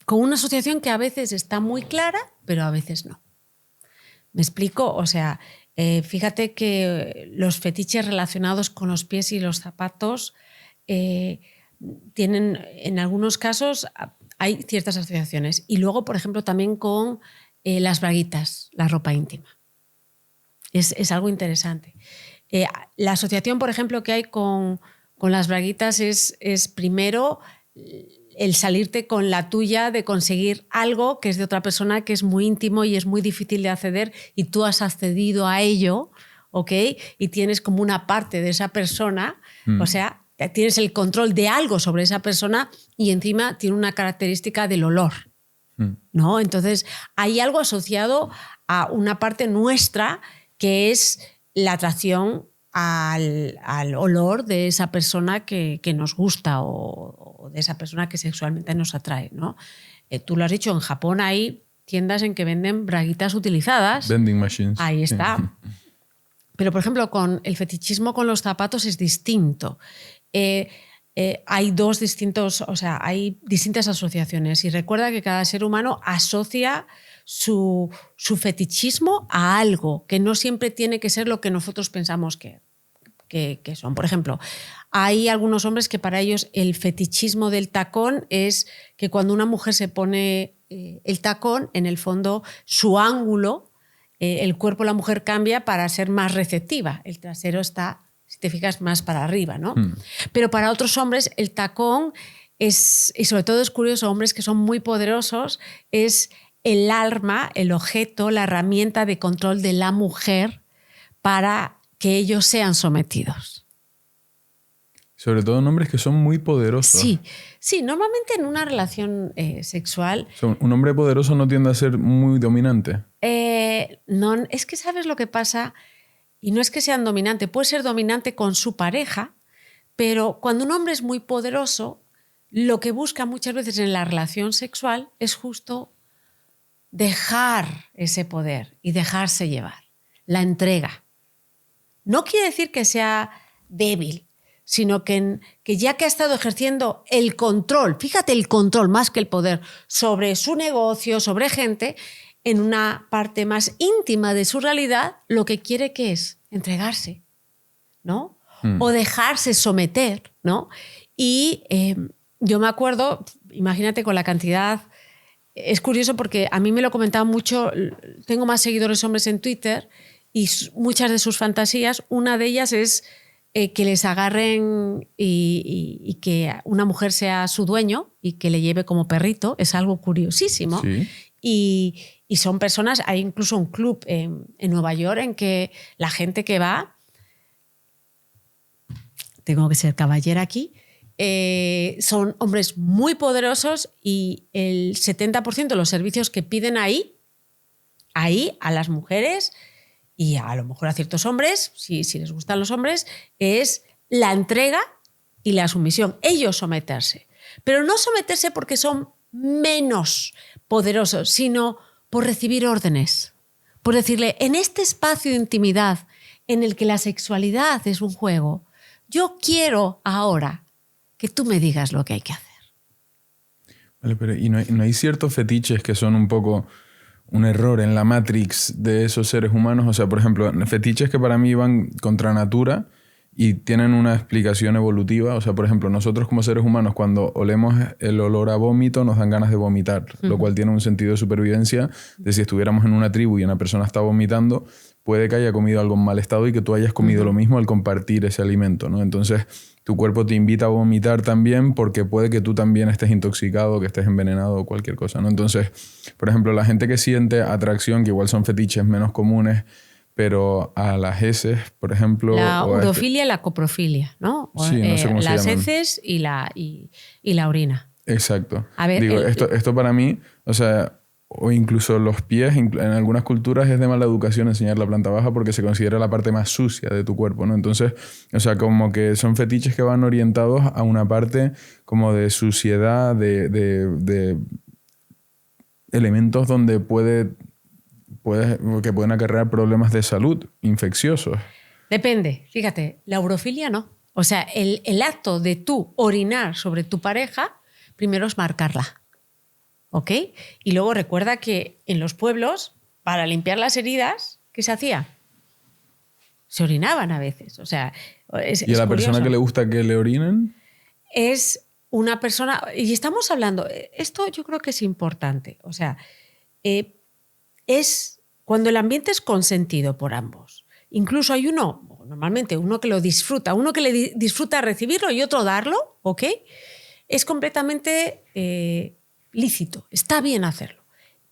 Con una asociación que a veces está muy clara, pero a veces no. ¿Me explico? O sea, fíjate que los fetiches relacionados con los pies y los zapatos tienen, en algunos casos, hay ciertas asociaciones. Y luego, por ejemplo, también con las braguitas, la ropa íntima. Es algo interesante. La asociación, por ejemplo, que hay con las braguitas es primero el salirte con la tuya, de conseguir algo que es de otra persona, que es muy íntimo y es muy difícil de acceder, y tú has accedido a ello, ¿ok? Y tienes como una parte de esa persona, o sea, tienes el control de algo sobre esa persona, y encima tiene una característica del olor, ¿no? Entonces hay algo asociado a una parte nuestra que es la atracción al olor de esa persona que nos gusta o de esa persona que sexualmente nos atrae, ¿no? Tú lo has dicho, en Japón hay tiendas en que venden braguitas utilizadas. Vending machines. Ahí está. Pero, por ejemplo, con el fetichismo con los zapatos es distinto. Hay hay distintas asociaciones y recuerda que cada ser humano asocia su fetichismo a algo que no siempre tiene que ser lo que nosotros pensamos que son. Por ejemplo, hay algunos hombres que para ellos el fetichismo del tacón es que cuando una mujer se pone el tacón, en el fondo su ángulo, el cuerpo de la mujer cambia para ser más receptiva. El trasero está, si te fijas, más para arriba, ¿no? Pero para otros hombres el tacón es, y sobre todo es curioso, hombres que son muy poderosos, es el arma, el objeto, la herramienta de control de la mujer para que ellos sean sometidos. Sobre todo en hombres que son muy poderosos. Sí, normalmente en una relación sexual... O sea, un hombre poderoso no tiende a ser muy dominante. No, es que sabes lo que pasa, y no es que sean dominantes, puede ser dominante con su pareja, pero cuando un hombre es muy poderoso, lo que busca muchas veces en la relación sexual es justo dejar ese poder y dejarse llevar, la entrega. No quiere decir que sea débil, sino que ya que ha estado ejerciendo el control, fíjate, el control más que el poder sobre su negocio, sobre gente, en una parte más íntima de su realidad, lo que quiere que es entregarse, ¿no? O dejarse someter, ¿no? Y yo me acuerdo, imagínate con la cantidad... Es curioso porque a mí me lo comentaban mucho, tengo más seguidores hombres en Twitter y muchas de sus fantasías, una de ellas es que les agarren y que una mujer sea su dueño y que le lleve como perrito, es algo curiosísimo. Sí. Y son personas, hay incluso un club en Nueva York en que la gente que va, tengo que ser caballera aquí, son hombres muy poderosos y el 70% de los servicios que piden ahí a las mujeres y a lo mejor a ciertos hombres, si les gustan los hombres, es la entrega y la sumisión. Ellos someterse. Pero no someterse porque son menos poderosos, sino por recibir órdenes. Por decirle, en este espacio de intimidad en el que la sexualidad es un juego, yo quiero ahora que tú me digas lo que hay que hacer. Vale, pero ¿y no hay ciertos fetiches que son un poco un error en la matrix de esos seres humanos? O sea, por ejemplo, fetiches que para mí van contra natura y tienen una explicación evolutiva. O sea, por ejemplo, nosotros como seres humanos cuando olemos el olor a vómito nos dan ganas de vomitar, lo cual tiene un sentido de supervivencia de si estuviéramos en una tribu y una persona está vomitando, puede que haya comido algo en mal estado y que tú hayas comido lo mismo al compartir ese alimento, ¿no? Entonces, tu cuerpo te invita a vomitar también porque puede que tú también estés intoxicado, que estés envenenado o cualquier cosa, ¿no? Entonces, por ejemplo, la gente que siente atracción, que igual son fetiches menos comunes, pero a las heces, por ejemplo... La urofilia y la coprofilia, ¿no? Sí, no sé cómo se las llaman. heces y la orina. Exacto. A ver, digo, esto para mí, o sea, o incluso los pies, en algunas culturas es de mala educación enseñar la planta baja porque se considera la parte más sucia de tu cuerpo, ¿no? Entonces, o sea, como que son fetiches que van orientados a una parte como de suciedad, de elementos donde que pueden acarrear problemas de salud infecciosos. Depende, fíjate, la urofilia no. O sea, el acto de tú orinar sobre tu pareja, primero es marcarla. ¿Ok? Y luego recuerda que en los pueblos, para limpiar las heridas, ¿qué se hacía? Se orinaban a veces. O sea, ¿Y a la persona que le gusta que le orinen? Es una persona... Y estamos hablando... Esto yo creo que es importante. O sea, es cuando el ambiente es consentido por ambos. Incluso hay normalmente uno que lo disfruta, uno que le disfruta recibirlo y otro darlo, ¿ok? Es completamente... lícito, está bien hacerlo.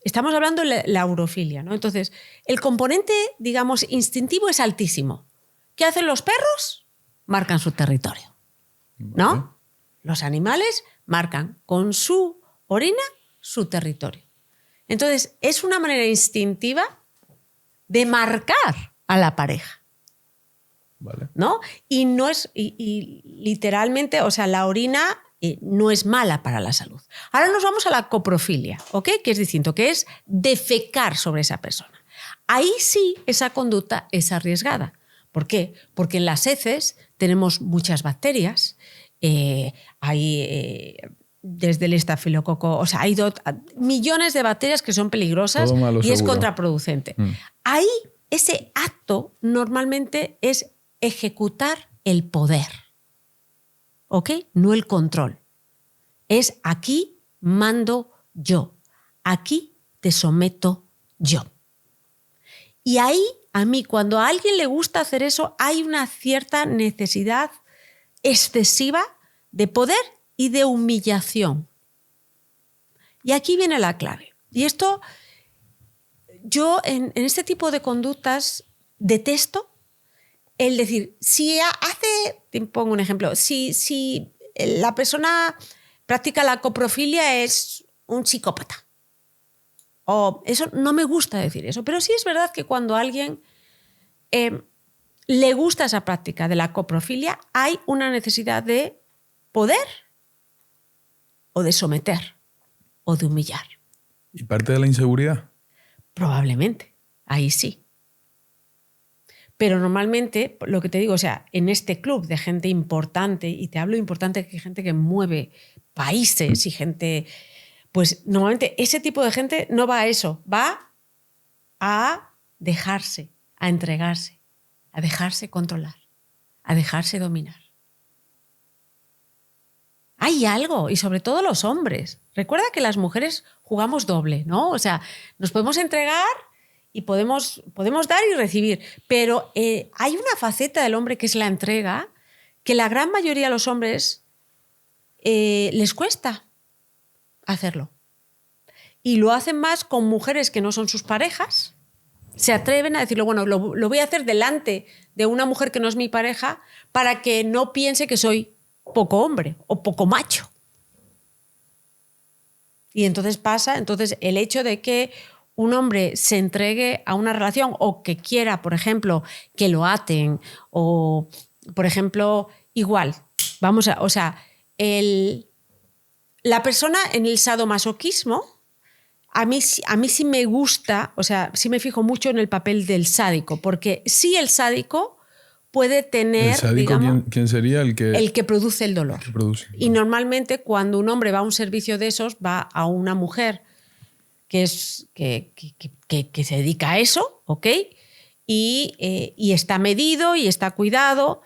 Estamos hablando de la urofilia, ¿no? Entonces, el componente, digamos, instintivo es altísimo. ¿Qué hacen los perros? Marcan su territorio, ¿no? Vale. Los animales marcan con su orina su territorio. Entonces, es una manera instintiva de marcar a la pareja. Vale. ¿no? Y no es, y literalmente, o sea, la orina no es mala para la salud. Ahora nos vamos a la coprofilia, ¿ok? Que es distinto, que es defecar sobre esa persona. Ahí sí esa conducta es arriesgada. ¿Por qué? Porque en las heces tenemos muchas bacterias, hay desde el estafilococo, o sea, hay millones de bacterias que son peligrosas Todo malo, y es seguro. contraproducente. Ahí ese acto normalmente es ejecutar el poder, ¿ok? No el control. Es aquí mando yo, aquí te someto yo. Y ahí, a mí, cuando a alguien le gusta hacer eso, hay una cierta necesidad excesiva de poder y de humillación. Y aquí viene la clave. Y esto, yo en este tipo de conductas detesto el decir, si hace, te pongo un ejemplo, si la persona practica la coprofilia es un psicópata. O eso no me gusta decir eso, pero sí es verdad que cuando a alguien le gusta esa práctica de la coprofilia, hay una necesidad de poder o de someter o de humillar. ¿Y parte de la inseguridad? Probablemente, ahí sí. Pero normalmente, lo que te digo, o sea, en este club de gente importante, y te hablo importante que gente que mueve países y gente, pues normalmente ese tipo de gente no va a eso, va a dejarse, a entregarse, a dejarse controlar, a dejarse dominar. Hay algo, y sobre todo los hombres. Recuerda que las mujeres jugamos doble, ¿no? O sea, nos podemos entregar y podemos dar y recibir, pero hay una faceta del hombre que es la entrega, que la gran mayoría de los hombres les cuesta hacerlo. Y lo hacen más con mujeres que no son sus parejas. Se atreven a decirlo, bueno, lo voy a hacer delante de una mujer que no es mi pareja para que no piense que soy poco hombre o poco macho. Y entonces el hecho de que un hombre se entregue a una relación o que quiera, por ejemplo, que lo aten o, por ejemplo, igual, la persona en el sadomasoquismo, a mí sí me gusta, o sea, sí me fijo mucho en el papel del sádico, porque sí el sádico puede tener, ¿El sádico, digamos, quién sería el que produce el dolor? El que produce. Y normalmente cuando un hombre va a un servicio de esos, va a una mujer que se dedica a eso, ¿ok? Y está medido y está cuidado,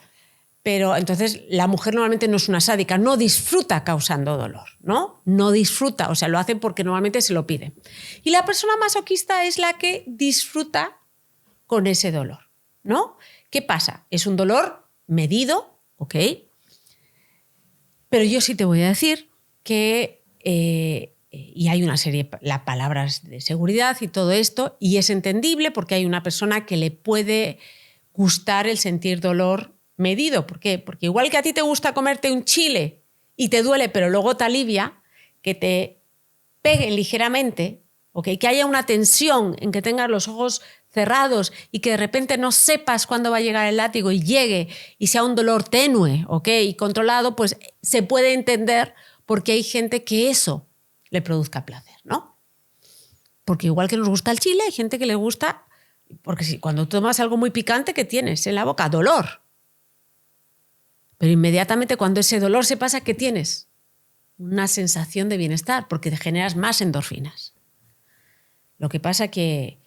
pero entonces la mujer normalmente no es una sádica, no disfruta causando dolor, ¿no? No disfruta, o sea, lo hace porque normalmente se lo pide. Y la persona masoquista es la que disfruta con ese dolor, ¿no? ¿Qué pasa? Es un dolor medido, ¿ok? Pero yo sí te voy a decir que, y hay una serie de palabras de seguridad y todo esto, y es entendible porque hay una persona que le puede gustar el sentir dolor medido. ¿Por qué? Porque igual que a ti te gusta comerte un chile y te duele, pero luego te alivia, que te peguen ligeramente, ¿okay? Que haya una tensión en que tengas los ojos cerrados y que de repente no sepas cuándo va a llegar el látigo y llegue y sea un dolor tenue, ¿okay? Y controlado, pues se puede entender porque hay gente que eso le produzca placer, ¿no? Porque igual que nos gusta el chile, hay gente que le gusta, porque si cuando tomas algo muy picante, ¿qué tienes en la boca? Dolor. Pero inmediatamente cuando ese dolor se pasa, ¿qué tienes? Una sensación de bienestar, porque te generas más endorfinas. Lo que pasa que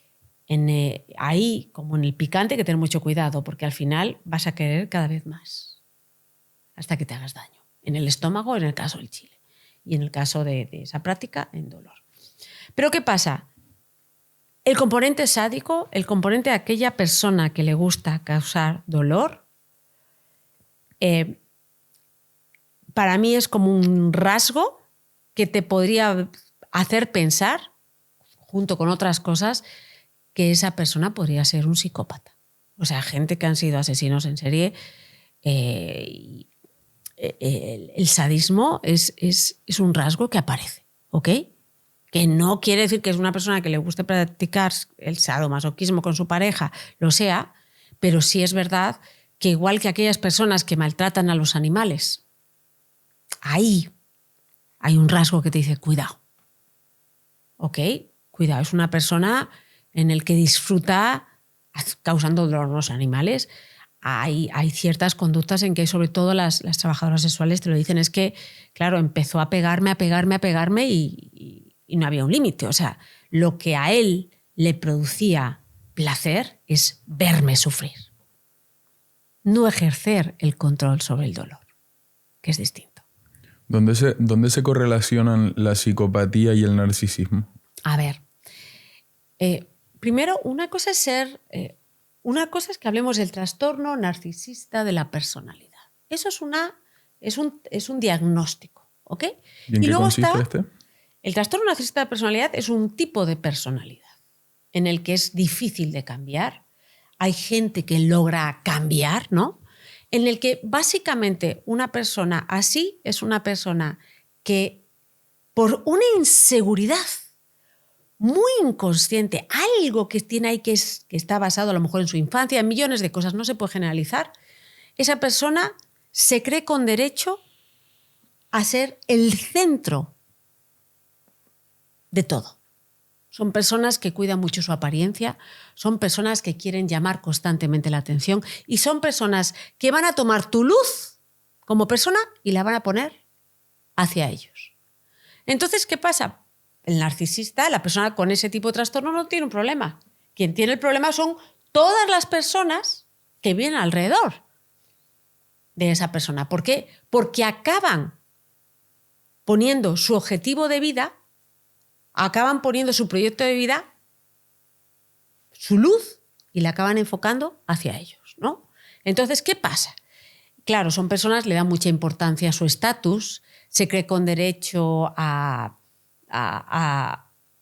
ahí, como en el picante, hay que tener mucho cuidado, porque al final vas a querer cada vez más, hasta que te hagas daño. En el estómago, en el caso del chile. Y en el caso de esa práctica, en dolor. Pero ¿qué pasa? El componente sádico, el componente de aquella persona que le gusta causar dolor, para mí es como un rasgo que te podría hacer pensar, junto con otras cosas, que esa persona podría ser un psicópata. O sea, gente que han sido asesinos en serie. El sadismo es un rasgo que aparece, ¿ok? Que no quiere decir que es una persona que le guste practicar el sadomasoquismo con su pareja, lo sea, pero sí es verdad que igual que aquellas personas que maltratan a los animales, ahí hay un rasgo que te dice, cuidado. ¿Ok? Cuidado, es una persona en el que disfruta causando dolor a los animales. Hay ciertas conductas en que sobre todo las trabajadoras sexuales te lo dicen, es que, claro, empezó a pegarme y no había un límite. O sea, lo que a él le producía placer es verme sufrir. No ejercer el control sobre el dolor, que es distinto. ¿Dónde se correlacionan la psicopatía y el narcisismo? A ver, primero, una cosa es que hablemos del trastorno narcisista de la personalidad. Eso es un diagnóstico, ¿ok? ¿Y en qué consiste este? El trastorno narcisista de la personalidad es un tipo de personalidad en el que es difícil de cambiar. Hay gente que logra cambiar, ¿no? En el que básicamente una persona así es una persona que por una inseguridad muy inconsciente, algo que tiene ahí que está basado a lo mejor en su infancia, en millones de cosas, no se puede generalizar, esa persona se cree con derecho a ser el centro de todo. Son personas que cuidan mucho su apariencia, son personas que quieren llamar constantemente la atención y son personas que van a tomar tu luz como persona y la van a poner hacia ellos. Entonces, ¿qué pasa? El narcisista, la persona con ese tipo de trastorno no tiene un problema. Quien tiene el problema son todas las personas que vienen alrededor de esa persona. ¿Por qué? Porque acaban poniendo su objetivo de vida, acaban poniendo su proyecto de vida, su luz, y la acaban enfocando hacia ellos, ¿no? Entonces, ¿qué pasa? Claro, son personas, le dan mucha importancia a su estatus, se cree con derecho a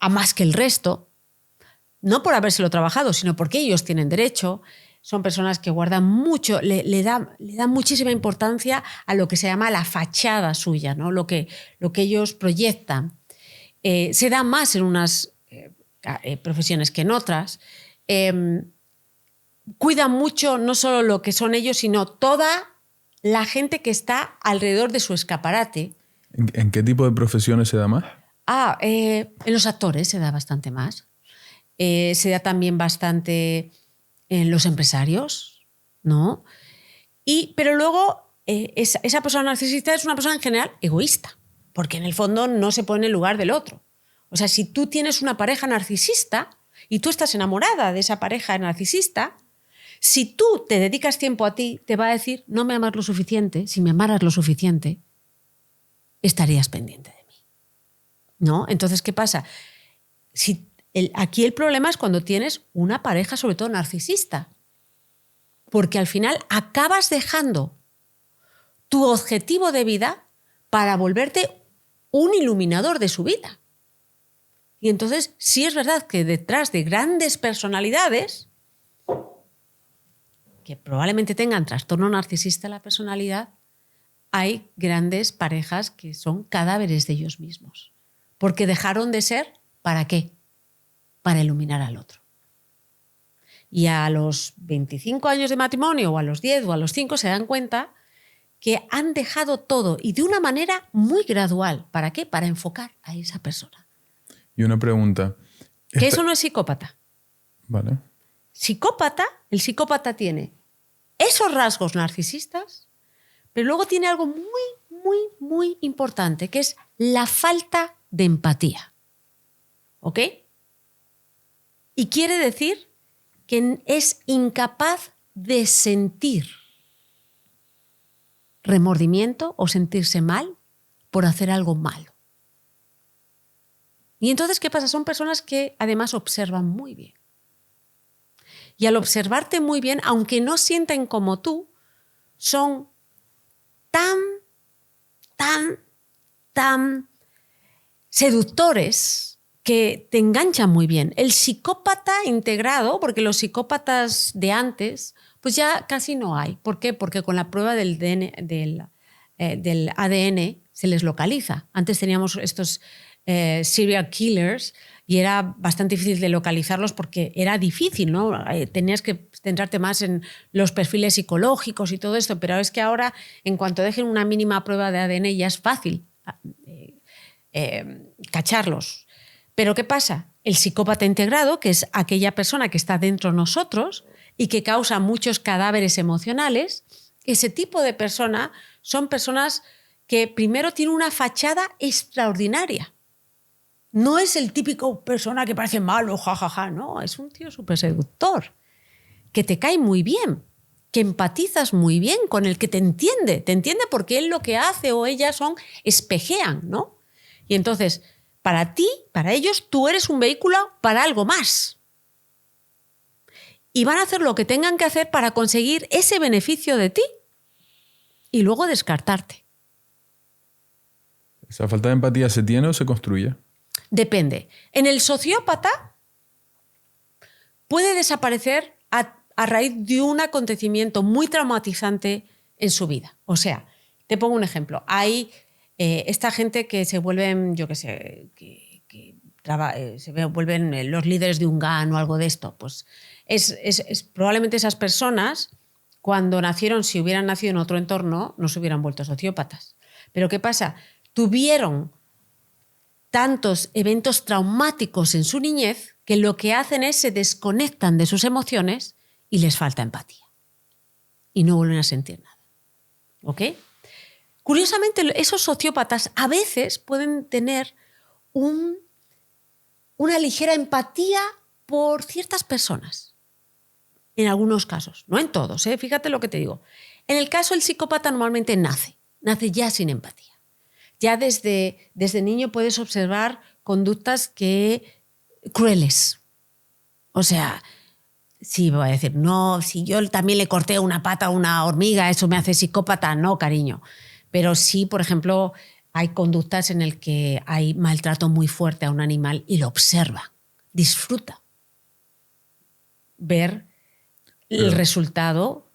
más que el resto, no por habérselo trabajado, sino porque ellos tienen derecho. Son personas que guardan mucho, le dan muchísima importancia a lo que se llama la fachada suya, ¿no? Lo que ellos proyectan. Se da más en unas profesiones que en otras. Cuidan mucho no solo lo que son ellos, sino toda la gente que está alrededor de su escaparate. ¿En qué tipo de profesiones se da más? En los actores se da bastante más. Se da también bastante en los empresarios, ¿no? Pero luego esa persona narcisista es una persona en general egoísta, porque en el fondo no se pone en el lugar del otro. O sea, si tú tienes una pareja narcisista y tú estás enamorada de esa pareja narcisista, si tú te dedicas tiempo a ti, te va a decir, no me amas lo suficiente, si me amaras lo suficiente, estarías pendiente de mí, ¿no? Entonces, ¿qué pasa? Aquí el problema es cuando tienes una pareja, sobre todo narcisista, porque al final acabas dejando tu objetivo de vida para volverte un iluminador de su vida. Y entonces sí es verdad que detrás de grandes personalidades que probablemente tengan trastorno narcisista de la personalidad, hay grandes parejas que son cadáveres de ellos mismos. Porque dejaron de ser, ¿para qué? Para iluminar al otro. Y a los 25 años de matrimonio, o a los 10, o a los 5, se dan cuenta que han dejado todo y de una manera muy gradual. ¿Para qué? Para enfocar a esa persona. Y una pregunta. Que eso no es psicópata. Vale. El psicópata tiene esos rasgos narcisistas, pero luego tiene algo muy, muy, muy importante, que es la falta de empatía. ¿Ok? Y quiere decir que es incapaz de sentir remordimiento o sentirse mal por hacer algo malo. Y entonces, ¿qué pasa? Son personas que además observan muy bien. Y al observarte muy bien, aunque no sienten como tú, son tan seductores que te enganchan muy bien. El psicópata integrado, porque los psicópatas de antes, pues ya casi no hay. ¿Por qué? Porque con la prueba del ADN se les localiza. Antes teníamos estos serial killers y era bastante difícil de localizarlos porque era difícil, ¿no? Tenías que centrarte más en los perfiles psicológicos y todo esto, pero es que ahora, en cuanto dejen una mínima prueba de ADN, ya es fácil cacharlos. Pero ¿qué pasa? El psicópata integrado, que es aquella persona que está dentro de nosotros y que causa muchos cadáveres emocionales, ese tipo de persona son personas que primero tienen una fachada extraordinaria. No es el típico persona que parece malo, jajaja, no, es un tío súper seductor, que te cae muy bien, que empatizas muy bien con el que te entiende porque él lo que hace o ella espejean, ¿no? Y entonces, para ti, para ellos, tú eres un vehículo para algo más. Y van a hacer lo que tengan que hacer para conseguir ese beneficio de ti y luego descartarte. ¿Esa falta de empatía se tiene o se construye? Depende. En el sociópata puede desaparecer a raíz de un acontecimiento muy traumatizante en su vida. O sea, te pongo un ejemplo. Hay esta gente que se vuelven, yo qué sé, se vuelven los líderes de un GAN o algo de esto. Pues probablemente esas personas, cuando nacieron, si hubieran nacido en otro entorno, no se hubieran vuelto sociópatas. Pero ¿qué pasa? Tuvieron tantos eventos traumáticos en su niñez que lo que hacen es se desconectan de sus emociones y les falta empatía. Y no vuelven a sentir nada. ¿Ok? Curiosamente, esos sociópatas a veces pueden tener una ligera empatía por ciertas personas. En algunos casos. No en todos, ¿eh? Fíjate lo que te digo. En el caso del psicópata normalmente nace ya sin empatía. Ya desde niño puedes observar conductas crueles. O sea, sí, voy a decir, no, si yo también le corté una pata a una hormiga, eso me hace psicópata. No, cariño. Pero sí, por ejemplo, hay conductas en las que hay maltrato muy fuerte a un animal y lo observa, disfruta ver el resultado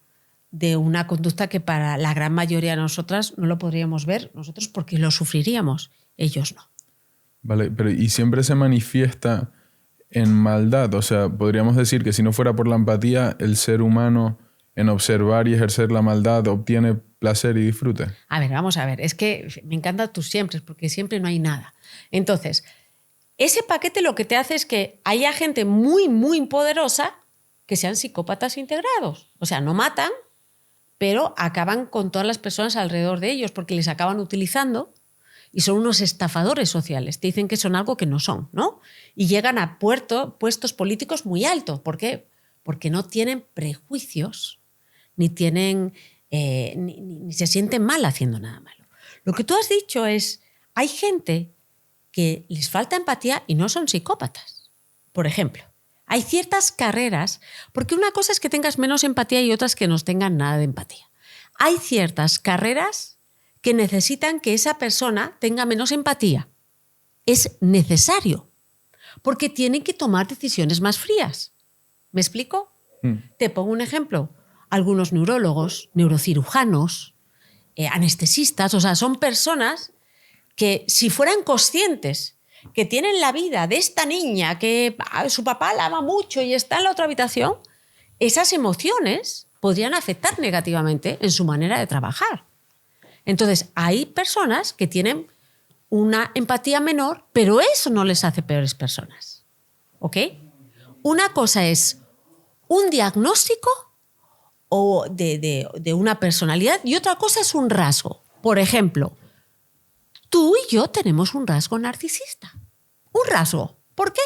de una conducta que para la gran mayoría de nosotras no lo podríamos ver nosotros porque lo sufriríamos, ellos no. Vale, pero ¿y siempre se manifiesta en maldad? O sea, podríamos decir que si no fuera por la empatía, el ser humano en observar y ejercer la maldad obtiene placer y disfrute. A ver, vamos a ver, es que me encanta tus siempre, porque siempre no hay nada. Entonces, ese paquete lo que te hace es que haya gente muy, muy poderosa que sean psicópatas integrados. O sea, no matan, pero acaban con todas las personas alrededor de ellos porque les acaban utilizando y son unos estafadores sociales. Te dicen que son algo que no son, ¿no? Y llegan a puestos políticos muy altos. ¿Por qué? Porque no tienen prejuicios ni tienen ni se sienten mal haciendo nada malo. Lo que tú has dicho es, hay gente que les falta empatía y no son psicópatas. Por ejemplo, hay ciertas carreras, porque una cosa es que tengas menos empatía y otras que no tengan nada de empatía. Hay ciertas carreras que necesitan que esa persona tenga menos empatía. Es necesario, porque tienen que tomar decisiones más frías. ¿Me explico? Te pongo un ejemplo. Algunos neurólogos, neurocirujanos, anestesistas, o sea, son personas que si fueran conscientes que tienen la vida de esta niña que su papá la ama mucho y está en la otra habitación, esas emociones podrían afectar negativamente en su manera de trabajar. Entonces, hay personas que tienen una empatía menor, pero eso no les hace peores personas. ¿Ok? Una cosa es un diagnóstico o de una personalidad y otra cosa es un rasgo. Por ejemplo, tú y yo tenemos un rasgo narcisista. Un rasgo. ¿Por qué?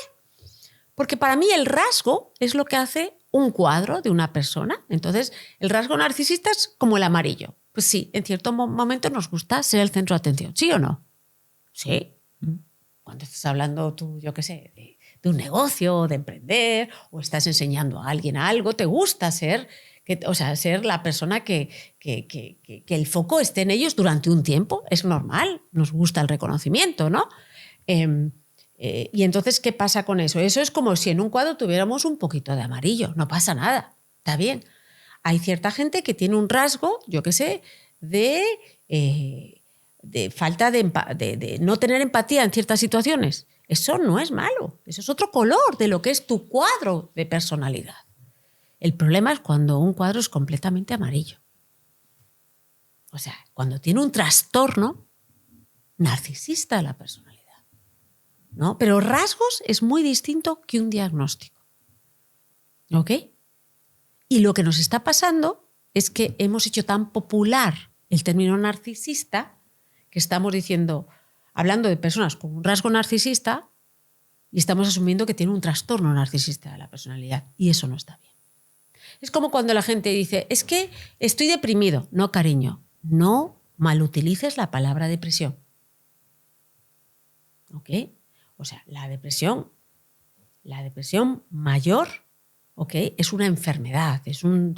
Porque para mí el rasgo es lo que hace un cuadro de una persona. Entonces, el rasgo narcisista es como el amarillo. Pues sí, en cierto momento nos gusta ser el centro de atención. ¿Sí o no? Sí. Cuando estás hablando tú, yo qué sé, de un negocio, o de emprender, o estás enseñando a alguien algo, te gusta ser la persona que el foco esté en ellos durante un tiempo. Es normal, nos gusta el reconocimiento, ¿no? Y entonces, ¿qué pasa con eso? Eso es como si en un cuadro tuviéramos un poquito de amarillo. No pasa nada, está bien. Hay cierta gente que tiene un rasgo, yo qué sé, de de falta de no tener empatía en ciertas situaciones. Eso no es malo. Eso es otro color de lo que es tu cuadro de personalidad. El problema es cuando un cuadro es completamente amarillo. O sea, cuando tiene un trastorno narcisista de la personalidad, ¿no? Pero rasgos es muy distinto que un diagnóstico. ¿Ok? Y lo que nos está pasando es que hemos hecho tan popular el término narcisista que estamos diciendo, hablando de personas con un rasgo narcisista, y estamos asumiendo que tiene un trastorno narcisista de la personalidad. Y eso no está bien. Es como cuando la gente dice, es que estoy deprimido. No, cariño, no malutilices la palabra depresión. ¿Ok? O sea, la depresión mayor, ¿ok?, es una enfermedad, es un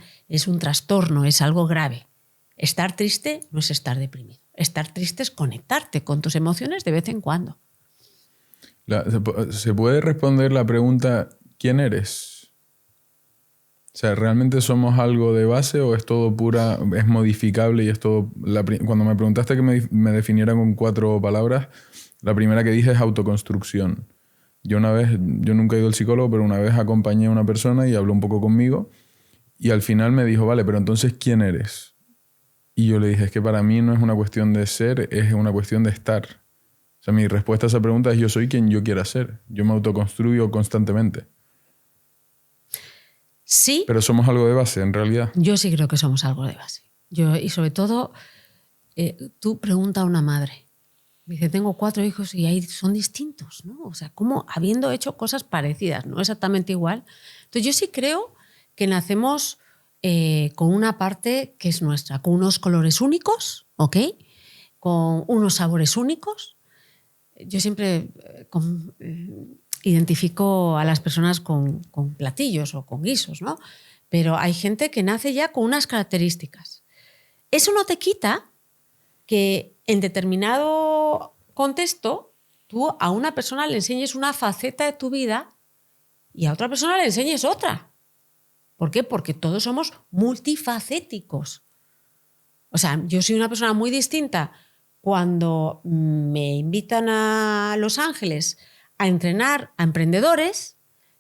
trastorno, es algo grave. Estar triste no es estar deprimido. Estar triste es conectarte con tus emociones de vez en cuando. ¿Se puede responder la pregunta ¿quién eres? O sea, ¿realmente somos algo de base o es todo pura, es modificable y es todo... Cuando me preguntaste que me definiera con 4 palabras, la primera que dije es autoconstrucción. Yo nunca he ido al psicólogo, pero una vez acompañé a una persona y habló un poco conmigo y al final me dijo, vale, pero entonces ¿quién eres? Y yo le dije, es que para mí no es una cuestión de ser, es una cuestión de estar. O sea, mi respuesta a esa pregunta es yo soy quien yo quiera ser. Yo me autoconstruyo constantemente. Sí. Pero somos algo de base, en realidad. Yo sí creo que somos algo de base. Y sobre todo, tú pregunta a una madre. Dice, tengo 4 hijos y ahí son distintos, ¿no? O sea, como habiendo hecho cosas parecidas, no exactamente igual. Entonces yo sí creo que nacemos con una parte que es nuestra, con unos colores únicos, ¿ok?, con unos sabores únicos. Yo siempre identifico a las personas con platillos o con guisos, ¿no? Pero hay gente que nace ya con unas características. Eso no te quita que en determinado contexto tú a una persona le enseñes una faceta de tu vida y a otra persona le enseñes otra. ¿Por qué? Porque todos somos multifacéticos. O sea, yo soy una persona muy distinta cuando me invitan a Los Ángeles a entrenar a emprendedores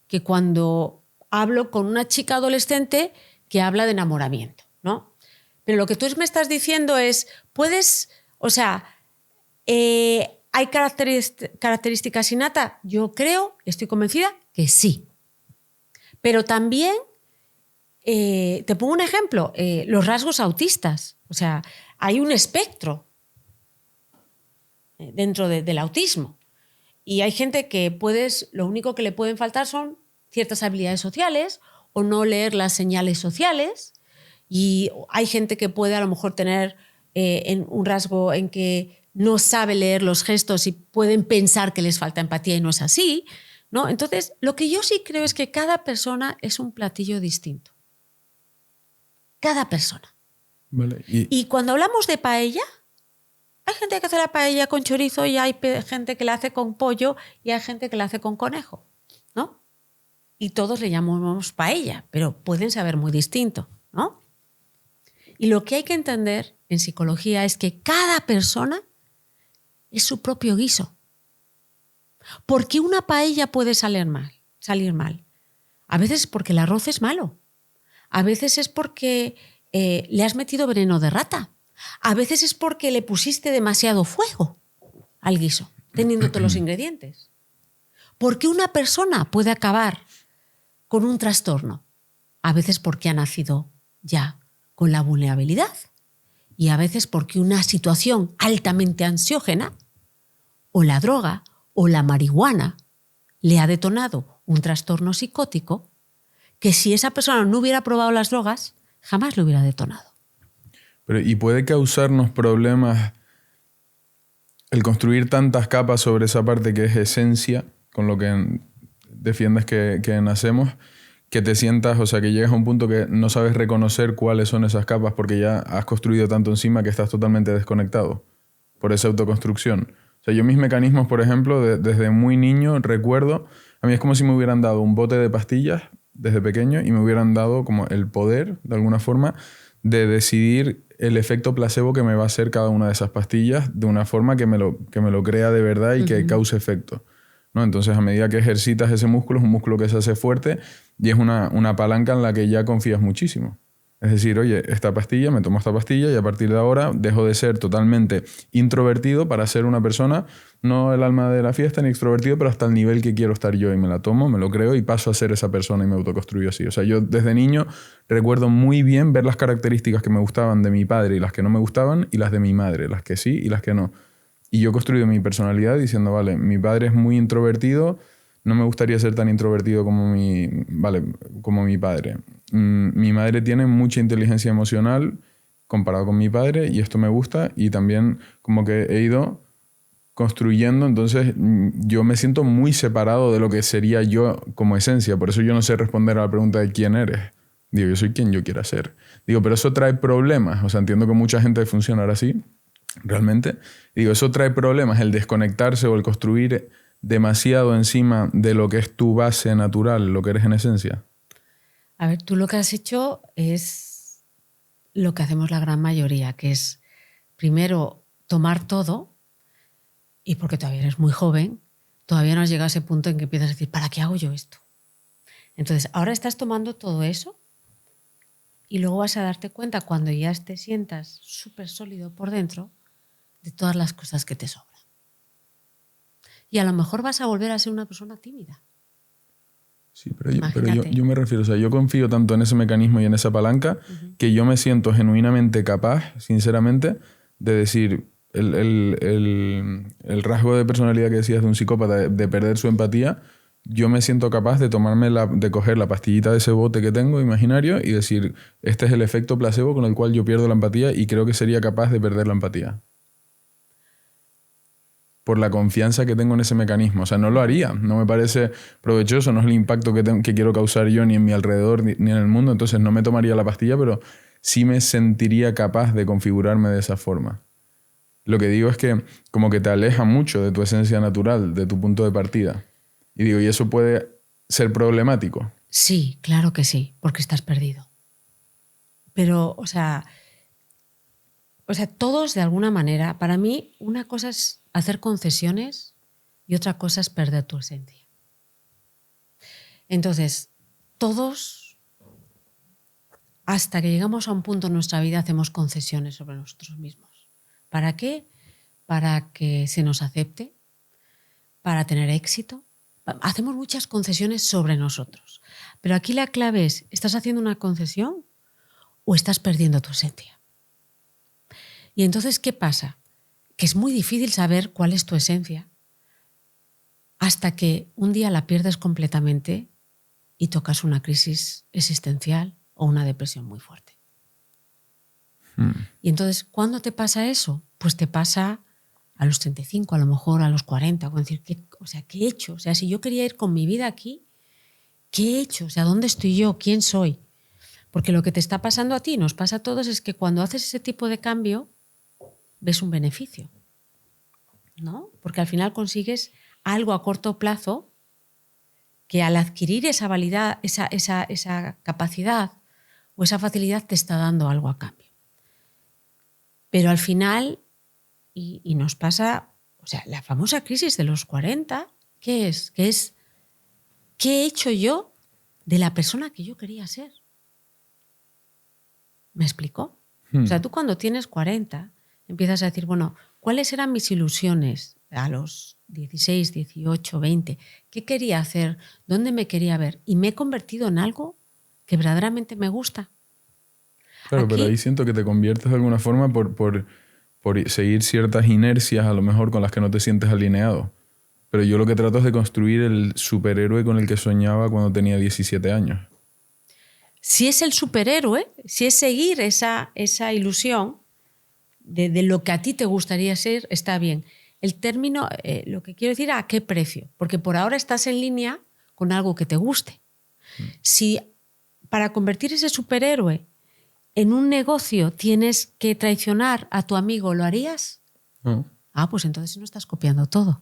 que cuando hablo con una chica adolescente que habla de enamoramiento, ¿no? Pero lo que tú me estás diciendo es, ¿hay características innatas? Yo creo, estoy convencida que sí. Pero también, te pongo un ejemplo, los rasgos autistas. O sea, hay un espectro dentro del autismo. Y hay gente que lo único que le pueden faltar son ciertas habilidades sociales o no leer las señales sociales. Y hay gente que puede a lo mejor tener un rasgo en que no sabe leer los gestos y pueden pensar que les falta empatía y no es así, ¿no? Entonces, lo que yo sí creo es que cada persona es un platillo distinto. Cada persona. Vale. Y cuando hablamos de paella, hay gente que hace la paella con chorizo y hay gente que la hace con pollo y hay gente que la hace con conejo, ¿no? Y todos le llamamos paella, pero pueden saber muy distinto, ¿no? Y lo que hay que entender en psicología es que cada persona es su propio guiso. ¿Por qué una paella puede salir mal? A veces es porque el arroz es malo. A veces es porque le has metido veneno de rata. A veces es porque le pusiste demasiado fuego al guiso, teniendo todos los ingredientes. ¿Por qué una persona puede acabar con un trastorno? A veces porque ha nacido ya con la vulnerabilidad y a veces porque una situación altamente ansiógena o la droga o la marihuana le ha detonado un trastorno psicótico que si esa persona no hubiera probado las drogas, jamás lo hubiera detonado. ¿Y puede causarnos problemas el construir tantas capas sobre esa parte que es esencia, con lo que defiendes que nacemos, que te sientas, o sea, que llegas a un punto que no sabes reconocer cuáles son esas capas porque ya has construido tanto encima que estás totalmente desconectado por esa autoconstrucción? O sea, yo mis mecanismos, por ejemplo, desde muy niño recuerdo, a mí es como si me hubieran dado un bote de pastillas desde pequeño y me hubieran dado como el poder, de alguna forma, de decidir el efecto placebo que me va a hacer cada una de esas pastillas de una forma que me lo crea de verdad y que cause efecto, ¿no? Entonces, a medida que ejercitas ese músculo, es un músculo que se hace fuerte y es una palanca en la que ya confías muchísimo. Es decir, oye, esta pastilla, me tomo esta pastilla y a partir de ahora dejo de ser totalmente introvertido para ser una persona, no el alma de la fiesta ni extrovertido, pero hasta el nivel que quiero estar yo, y me la tomo, me lo creo y paso a ser esa persona y me autoconstruyo así. O sea, yo desde niño recuerdo muy bien ver las características que me gustaban de mi padre y las que no me gustaban, y las de mi madre, las que sí y las que no. Y yo he construido mi personalidad diciendo, vale, mi padre es muy introvertido, no me gustaría ser tan introvertido como mi padre. Mi madre tiene mucha inteligencia emocional comparado con mi padre, y esto me gusta, y también como que he ido construyendo, entonces yo me siento muy separado de lo que sería yo como esencia. Por eso yo no sé responder a la pregunta de quién eres. Digo, yo soy quien yo quiera ser. Digo, pero eso trae problemas. O sea, entiendo que mucha gente funciona así, realmente. Digo, eso trae problemas, el desconectarse o el construir demasiado encima de lo que es tu base natural, lo que eres en esencia. A ver, tú lo que has hecho es lo que hacemos la gran mayoría, que es primero tomar todo, y porque todavía eres muy joven, todavía no has llegado a ese punto en que empiezas a decir, ¿para qué hago yo esto? Entonces, ahora estás tomando todo eso y luego vas a darte cuenta, cuando ya te sientas súper sólido por dentro, de todas las cosas que te sobran. Y a lo mejor vas a volver a ser una persona tímida. Sí, pero yo me refiero, o sea, yo confío tanto en ese mecanismo y en esa palanca que yo me siento genuinamente capaz, sinceramente, de decir, el rasgo de personalidad que decías de un psicópata, de perder su empatía, yo me siento capaz de de coger la pastillita de ese bote que tengo imaginario y decir, este es el efecto placebo con el cual yo pierdo la empatía, y creo que sería capaz de perder la empatía. Por la confianza que tengo en ese mecanismo. O sea, no lo haría. No me parece provechoso, no es el impacto que quiero causar yo ni en mi alrededor ni en el mundo. Entonces no me tomaría la pastilla, pero sí me sentiría capaz de configurarme de esa forma. Lo que digo es que como que te aleja mucho de tu esencia natural, de tu punto de partida. Y digo, ¿y eso puede ser problemático? Sí, claro que sí, porque estás perdido. Pero, o sea, todos de alguna manera, para mí, una cosa es hacer concesiones y otra cosa es perder tu esencia. Entonces, todos, hasta que llegamos a un punto en nuestra vida, hacemos concesiones sobre nosotros mismos. ¿Para qué? Para que se nos acepte, para tener éxito. Hacemos muchas concesiones sobre nosotros. Pero aquí la clave es, ¿estás haciendo una concesión o estás perdiendo tu esencia? Y entonces, ¿qué pasa? Que es muy difícil saber cuál es tu esencia hasta que un día la pierdes completamente y tocas una crisis existencial o una depresión muy fuerte. Y entonces, ¿cuándo te pasa eso? Pues te pasa a los 35, a lo mejor a los 40. Decir, ¿qué he hecho? O sea, si yo quería ir con mi vida aquí, ¿qué he hecho? O sea, ¿dónde estoy yo? ¿Quién soy? Porque lo que te está pasando a ti, nos pasa a todos, es que cuando haces ese tipo de cambio, ves un beneficio, ¿no? Porque al final consigues algo a corto plazo que, al adquirir esa capacidad o esa facilidad, te está dando algo a cambio. Pero al final, y nos pasa, o sea, la famosa crisis de los 40, ¿qué es? ¿Qué he hecho yo de la persona que yo quería ser? ¿Me explico? O sea, tú cuando tienes 40 empiezas a decir, bueno, ¿cuáles eran mis ilusiones a los 16, 18, 20? ¿Qué quería hacer? ¿Dónde me quería ver? Y me he convertido en algo que verdaderamente me gusta. Claro, pero ahí siento que te conviertes de alguna forma por seguir ciertas inercias a lo mejor con las que no te sientes alineado. Pero yo lo que trato es de construir el superhéroe con el que soñaba cuando tenía 17 años. Si es el superhéroe, si es seguir esa ilusión de lo que a ti te gustaría ser, está bien. El término, lo que quiero decir, ¿a qué precio? Porque por ahora estás en línea con algo que te guste. Si para convertir ese superhéroe en un negocio tienes que traicionar a tu amigo, ¿lo harías? No. Pues entonces no estás copiando todo.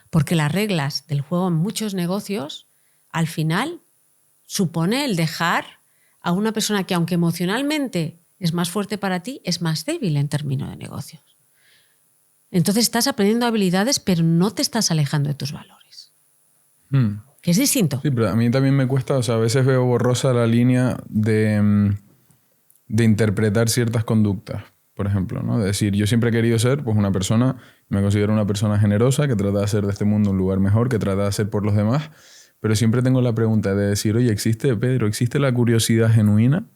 Porque las reglas del juego en muchos negocios, al final, supone el dejar a una persona que, aunque emocionalmente es más fuerte para ti, es más débil en términos de negocios. Entonces estás aprendiendo habilidades, pero no te estás alejando de tus valores. Que es distinto. Sí, pero a mí también me cuesta, o sea, a veces veo borrosa la línea de interpretar ciertas conductas, por ejemplo, ¿no? De decir, yo siempre he querido ser pues, una persona, me considero una persona generosa, que trata de hacer de este mundo un lugar mejor, que trata de hacer por los demás, pero siempre tengo la pregunta de decir, oye, Pedro, ¿existe la curiosidad genuina?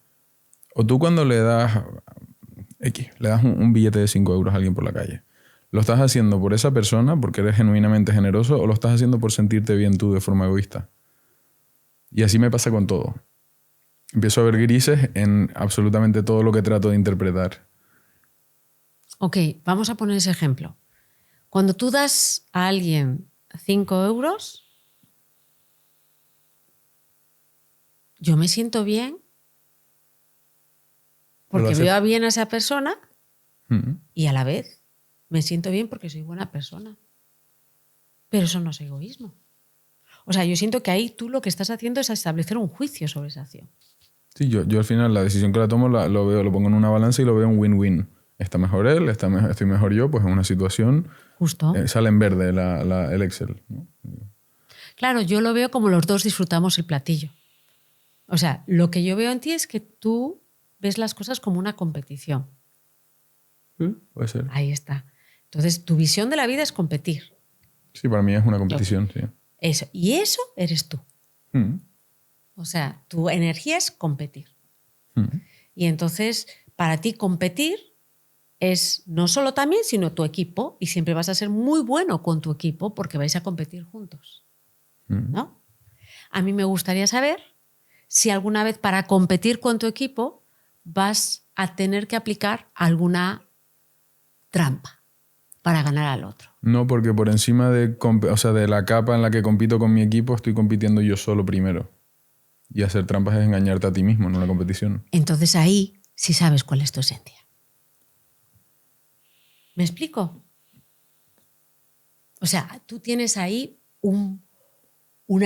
O tú cuando le das un billete de 5 euros a alguien por la calle, ¿lo estás haciendo por esa persona, porque eres genuinamente generoso, o lo estás haciendo por sentirte bien tú de forma egoísta? Y así me pasa con todo. Empiezo a ver grises en absolutamente todo lo que trato de interpretar. Ok, vamos a poner ese ejemplo. Cuando tú das a alguien 5 euros, yo me siento bien porque veo bien a esa persona y a la vez me siento bien porque soy buena persona. Pero eso no es egoísmo. O sea, yo siento que ahí tú lo que estás haciendo es establecer un juicio sobre esa acción. Sí, yo al final la decisión que la tomo lo pongo en una balanza y lo veo un win-win. Está mejor él, estoy mejor yo, pues en una situación justo sale en verde el Excel, ¿no? Claro, yo lo veo como los dos disfrutamos el platillo. O sea, lo que yo veo en ti es que tú ves las cosas como una competición. Puede ser. Ahí está. Entonces, tu visión de la vida es competir. Sí, para mí es una competición, sí. Eso. Y eso eres tú. O sea, tu energía es competir. Y entonces, para ti competir es no solo también, sino tu equipo, y siempre vas a ser muy bueno con tu equipo porque vais a competir juntos. ¿No? A mí me gustaría saber si alguna vez para competir con tu equipo vas a tener que aplicar alguna trampa para ganar al otro. No, porque por encima de la capa en la que compito con mi equipo, estoy compitiendo yo solo primero. Y hacer trampas es engañarte a ti mismo en una competición. Entonces ahí sí sabes cuál es tu esencia. ¿Me explico? O sea, tú tienes ahí un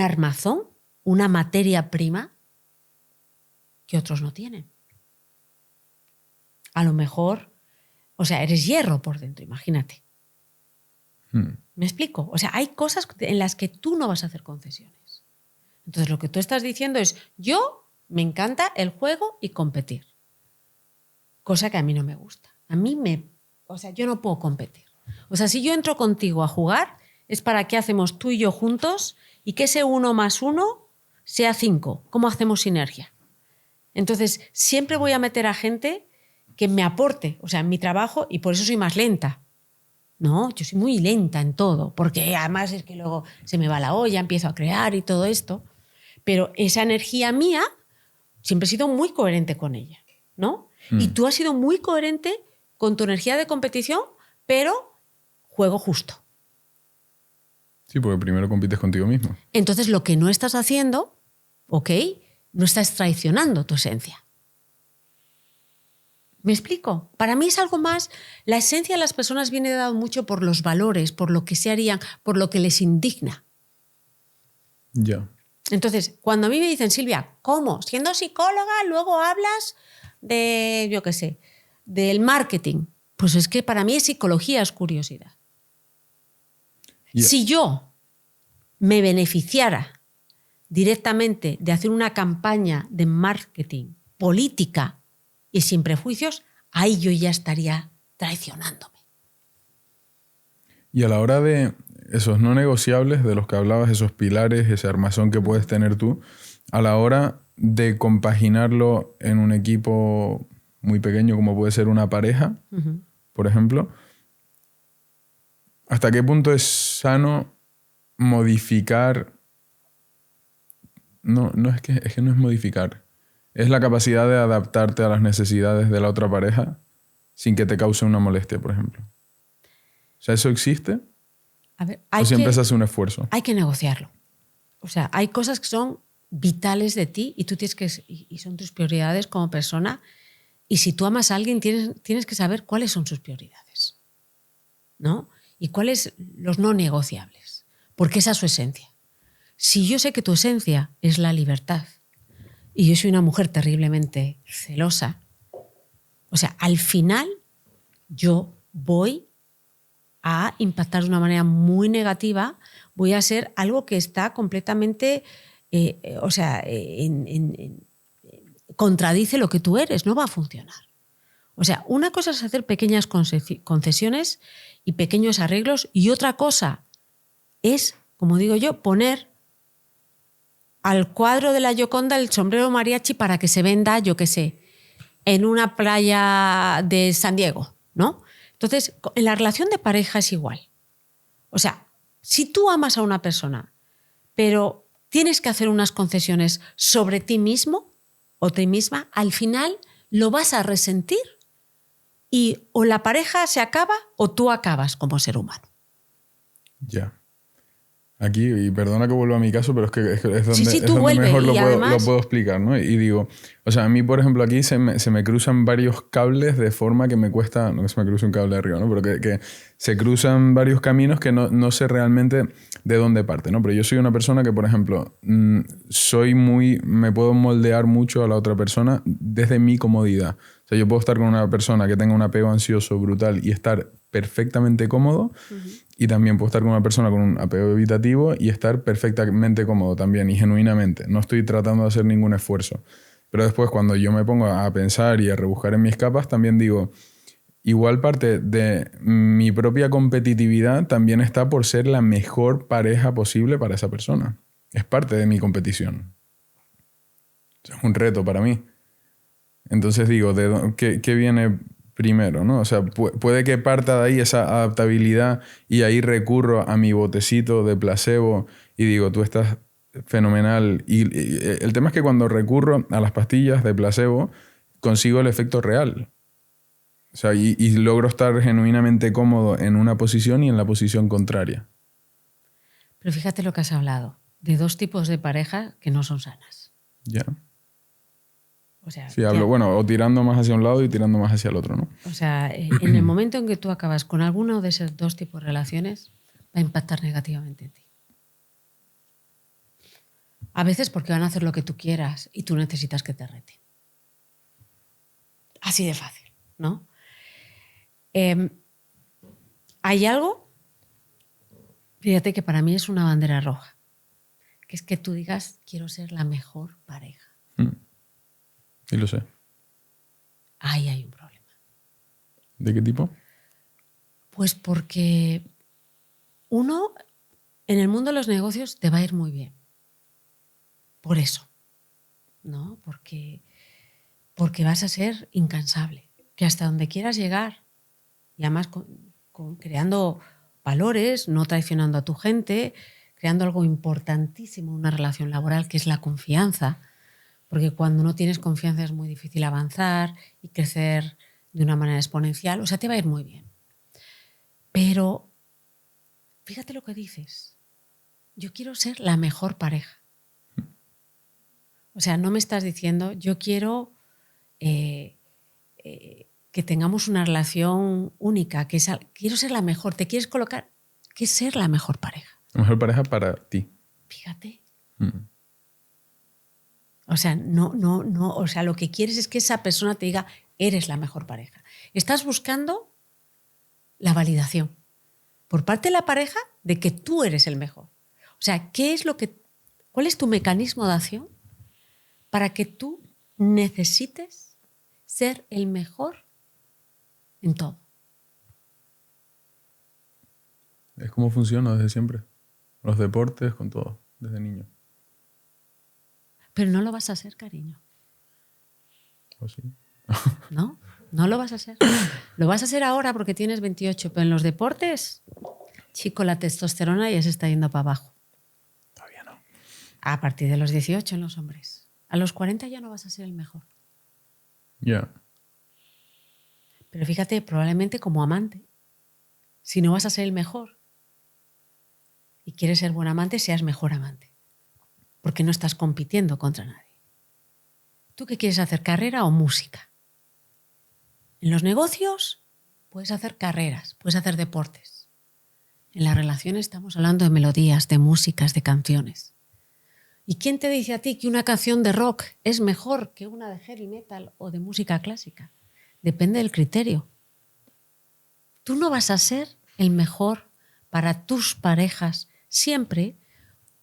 armazón, una materia prima que otros no tienen. A lo mejor, o sea, eres hierro por dentro, imagínate. ¿Me explico? O sea, hay cosas en las que tú no vas a hacer concesiones. Entonces, lo que tú estás diciendo es, yo me encanta el juego y competir. Cosa que a mí no me gusta. O sea, yo no puedo competir. O sea, si yo entro contigo a jugar, es para que hacemos tú y yo juntos y que ese 1 más 1 sea 5. ¿Cómo hacemos sinergia? Entonces, siempre voy a meter a gente que me aporte, o sea, en mi trabajo, y por eso soy más lenta. No, yo soy muy lenta en todo, porque además es que luego se me va la olla, empiezo a crear y todo esto. Pero esa energía mía, siempre he sido muy coherente con ella, ¿no? Y tú has sido muy coherente con tu energía de competición, pero juego justo. Sí, porque primero compites contigo mismo. Entonces, lo que no estás haciendo, ¿ok? No estás traicionando tu esencia. ¿Me explico? Para mí es algo más. La esencia de las personas viene dado mucho por los valores, por lo que se harían, por lo que les indigna. Ya. Entonces, cuando a mí me dicen, Silvia, ¿cómo? Siendo psicóloga, luego hablas de, yo qué sé, del marketing. Pues es que para mí psicología es curiosidad. Yeah. Si yo me beneficiara directamente de hacer una campaña de marketing política y sin prejuicios, ahí yo ya estaría traicionándome. Y a la hora de esos no negociables de los que hablabas, esos pilares, ese armazón que puedes tener tú, a la hora de compaginarlo en un equipo muy pequeño como puede ser una pareja, por ejemplo, ¿hasta qué punto es sano modificar? No es que no es modificar. Es la capacidad de adaptarte a las necesidades de la otra pareja sin que te cause una molestia, por ejemplo. O sea, ¿eso existe? A ver, ¿O siempre se hace un esfuerzo? Hay que negociarlo. O sea, hay cosas que son vitales de ti y tú tienes que, y son tus prioridades como persona. Y si tú amas a alguien, tienes que saber cuáles son sus prioridades, ¿no? Y cuáles los no negociables. Porque esa es su esencia. Si yo sé que tu esencia es la libertad y yo soy una mujer terriblemente celosa, O sea, al final yo voy a impactar de una manera muy negativa, voy a ser algo que está completamente, contradice lo que tú eres, no va a funcionar. O sea, una cosa es hacer pequeñas concesiones y pequeños arreglos y otra cosa es, como digo yo, poner al cuadro de la Gioconda el sombrero mariachi para que se venda, yo qué sé, en una playa de San Diego, ¿no? Entonces, en la relación de pareja es igual. O sea, si tú amas a una persona, pero tienes que hacer unas concesiones sobre ti mismo o ti misma, al final lo vas a resentir y o la pareja se acaba o tú acabas como ser humano. Ya. Aquí, y perdona que vuelva a mi caso, pero es donde, Sí, es donde vuelve, mejor además, lo puedo explicar, ¿no? Y digo, o sea, a mí, por ejemplo, aquí se me cruzan varios cables de forma que me cuesta, no que se me cruce un cable arriba, ¿no? Pero que se cruzan varios caminos que no sé realmente de dónde parte, ¿no? Pero yo soy una persona que, por ejemplo, me puedo moldear mucho a la otra persona desde mi comodidad. O sea, yo puedo estar con una persona que tenga un apego ansioso brutal y estar perfectamente cómodo. Y también puedo estar con una persona con un apego evitativo y estar perfectamente cómodo también y genuinamente. No estoy tratando de hacer ningún esfuerzo. Pero después, cuando yo me pongo a pensar y a rebuscar en mis capas, también digo, igual parte de mi propia competitividad también está por ser la mejor pareja posible para esa persona. Es parte de mi competición. O sea, es un reto para mí. Entonces digo, ¿qué viene primero, ¿no? O sea, puede que parta de ahí esa adaptabilidad y ahí recurro a mi botecito de placebo y digo, tú estás fenomenal. Y el tema es que cuando recurro a las pastillas de placebo, consigo el efecto real. O sea, y logro estar genuinamente cómodo en una posición y en la posición contraria. pero fíjate lo que has hablado, de dos tipos de pareja que no son sanas. Ya. O sea, Sí, hablo, bueno, o tirando más hacia un lado y tirando más hacia el otro, ¿no? O sea, en el momento en que tú acabas con alguno de esos dos tipos de relaciones, va a impactar negativamente en ti. A veces porque van a hacer lo que tú quieras y tú necesitas que te reten. Así de fácil, ¿no? Hay algo, fíjate que para mí es una bandera roja, que es que tú digas, quiero ser la mejor pareja. Y lo sé. Ahí hay un problema. ¿De qué tipo? Pues porque uno, en el mundo de los negocios te va a ir muy bien. Por eso, ¿no? Porque vas a ser incansable. Que hasta donde quieras llegar, y además creando valores, no traicionando a tu gente, creando algo importantísimo en una relación laboral, que es la confianza. Porque cuando no tienes confianza es muy difícil avanzar y crecer de una manera exponencial. O sea, te va a ir muy bien. Pero fíjate lo que dices. Yo quiero ser la mejor pareja. O sea, no me estás diciendo, yo quiero que tengamos una relación única, quiero ser la mejor. Te quieres colocar, ¿qué es ser la mejor pareja? La mejor pareja para ti. Fíjate. O sea, no. O sea, lo que quieres es que esa persona te diga, eres la mejor pareja. Estás buscando la validación por parte de la pareja de que tú eres el mejor. O sea, ¿cuál es tu mecanismo de acción para que tú necesites ser el mejor en todo? Es como funciona desde siempre. Los deportes, con todo, desde niño. Pero no lo vas a hacer, cariño. ¿O sí? No, no lo vas a hacer. Lo vas a hacer ahora porque tienes 28, pero en los deportes, chico, la testosterona ya se está yendo para abajo. Todavía no. A partir de los 18 en los hombres. A los 40 ya no vas a ser el mejor. Ya. Pero fíjate, probablemente como amante, si no vas a ser el mejor y quieres ser buen amante, seas mejor amante. Porque no estás compitiendo contra nadie. ¿Tú qué quieres hacer, carrera o música? En los negocios puedes hacer carreras, puedes hacer deportes. En las relaciones estamos hablando de melodías, de músicas, de canciones. ¿Y quién te dice a ti que una canción de rock es mejor que una de heavy metal o de música clásica? depende del criterio. Tú no vas a ser el mejor para tus parejas siempre,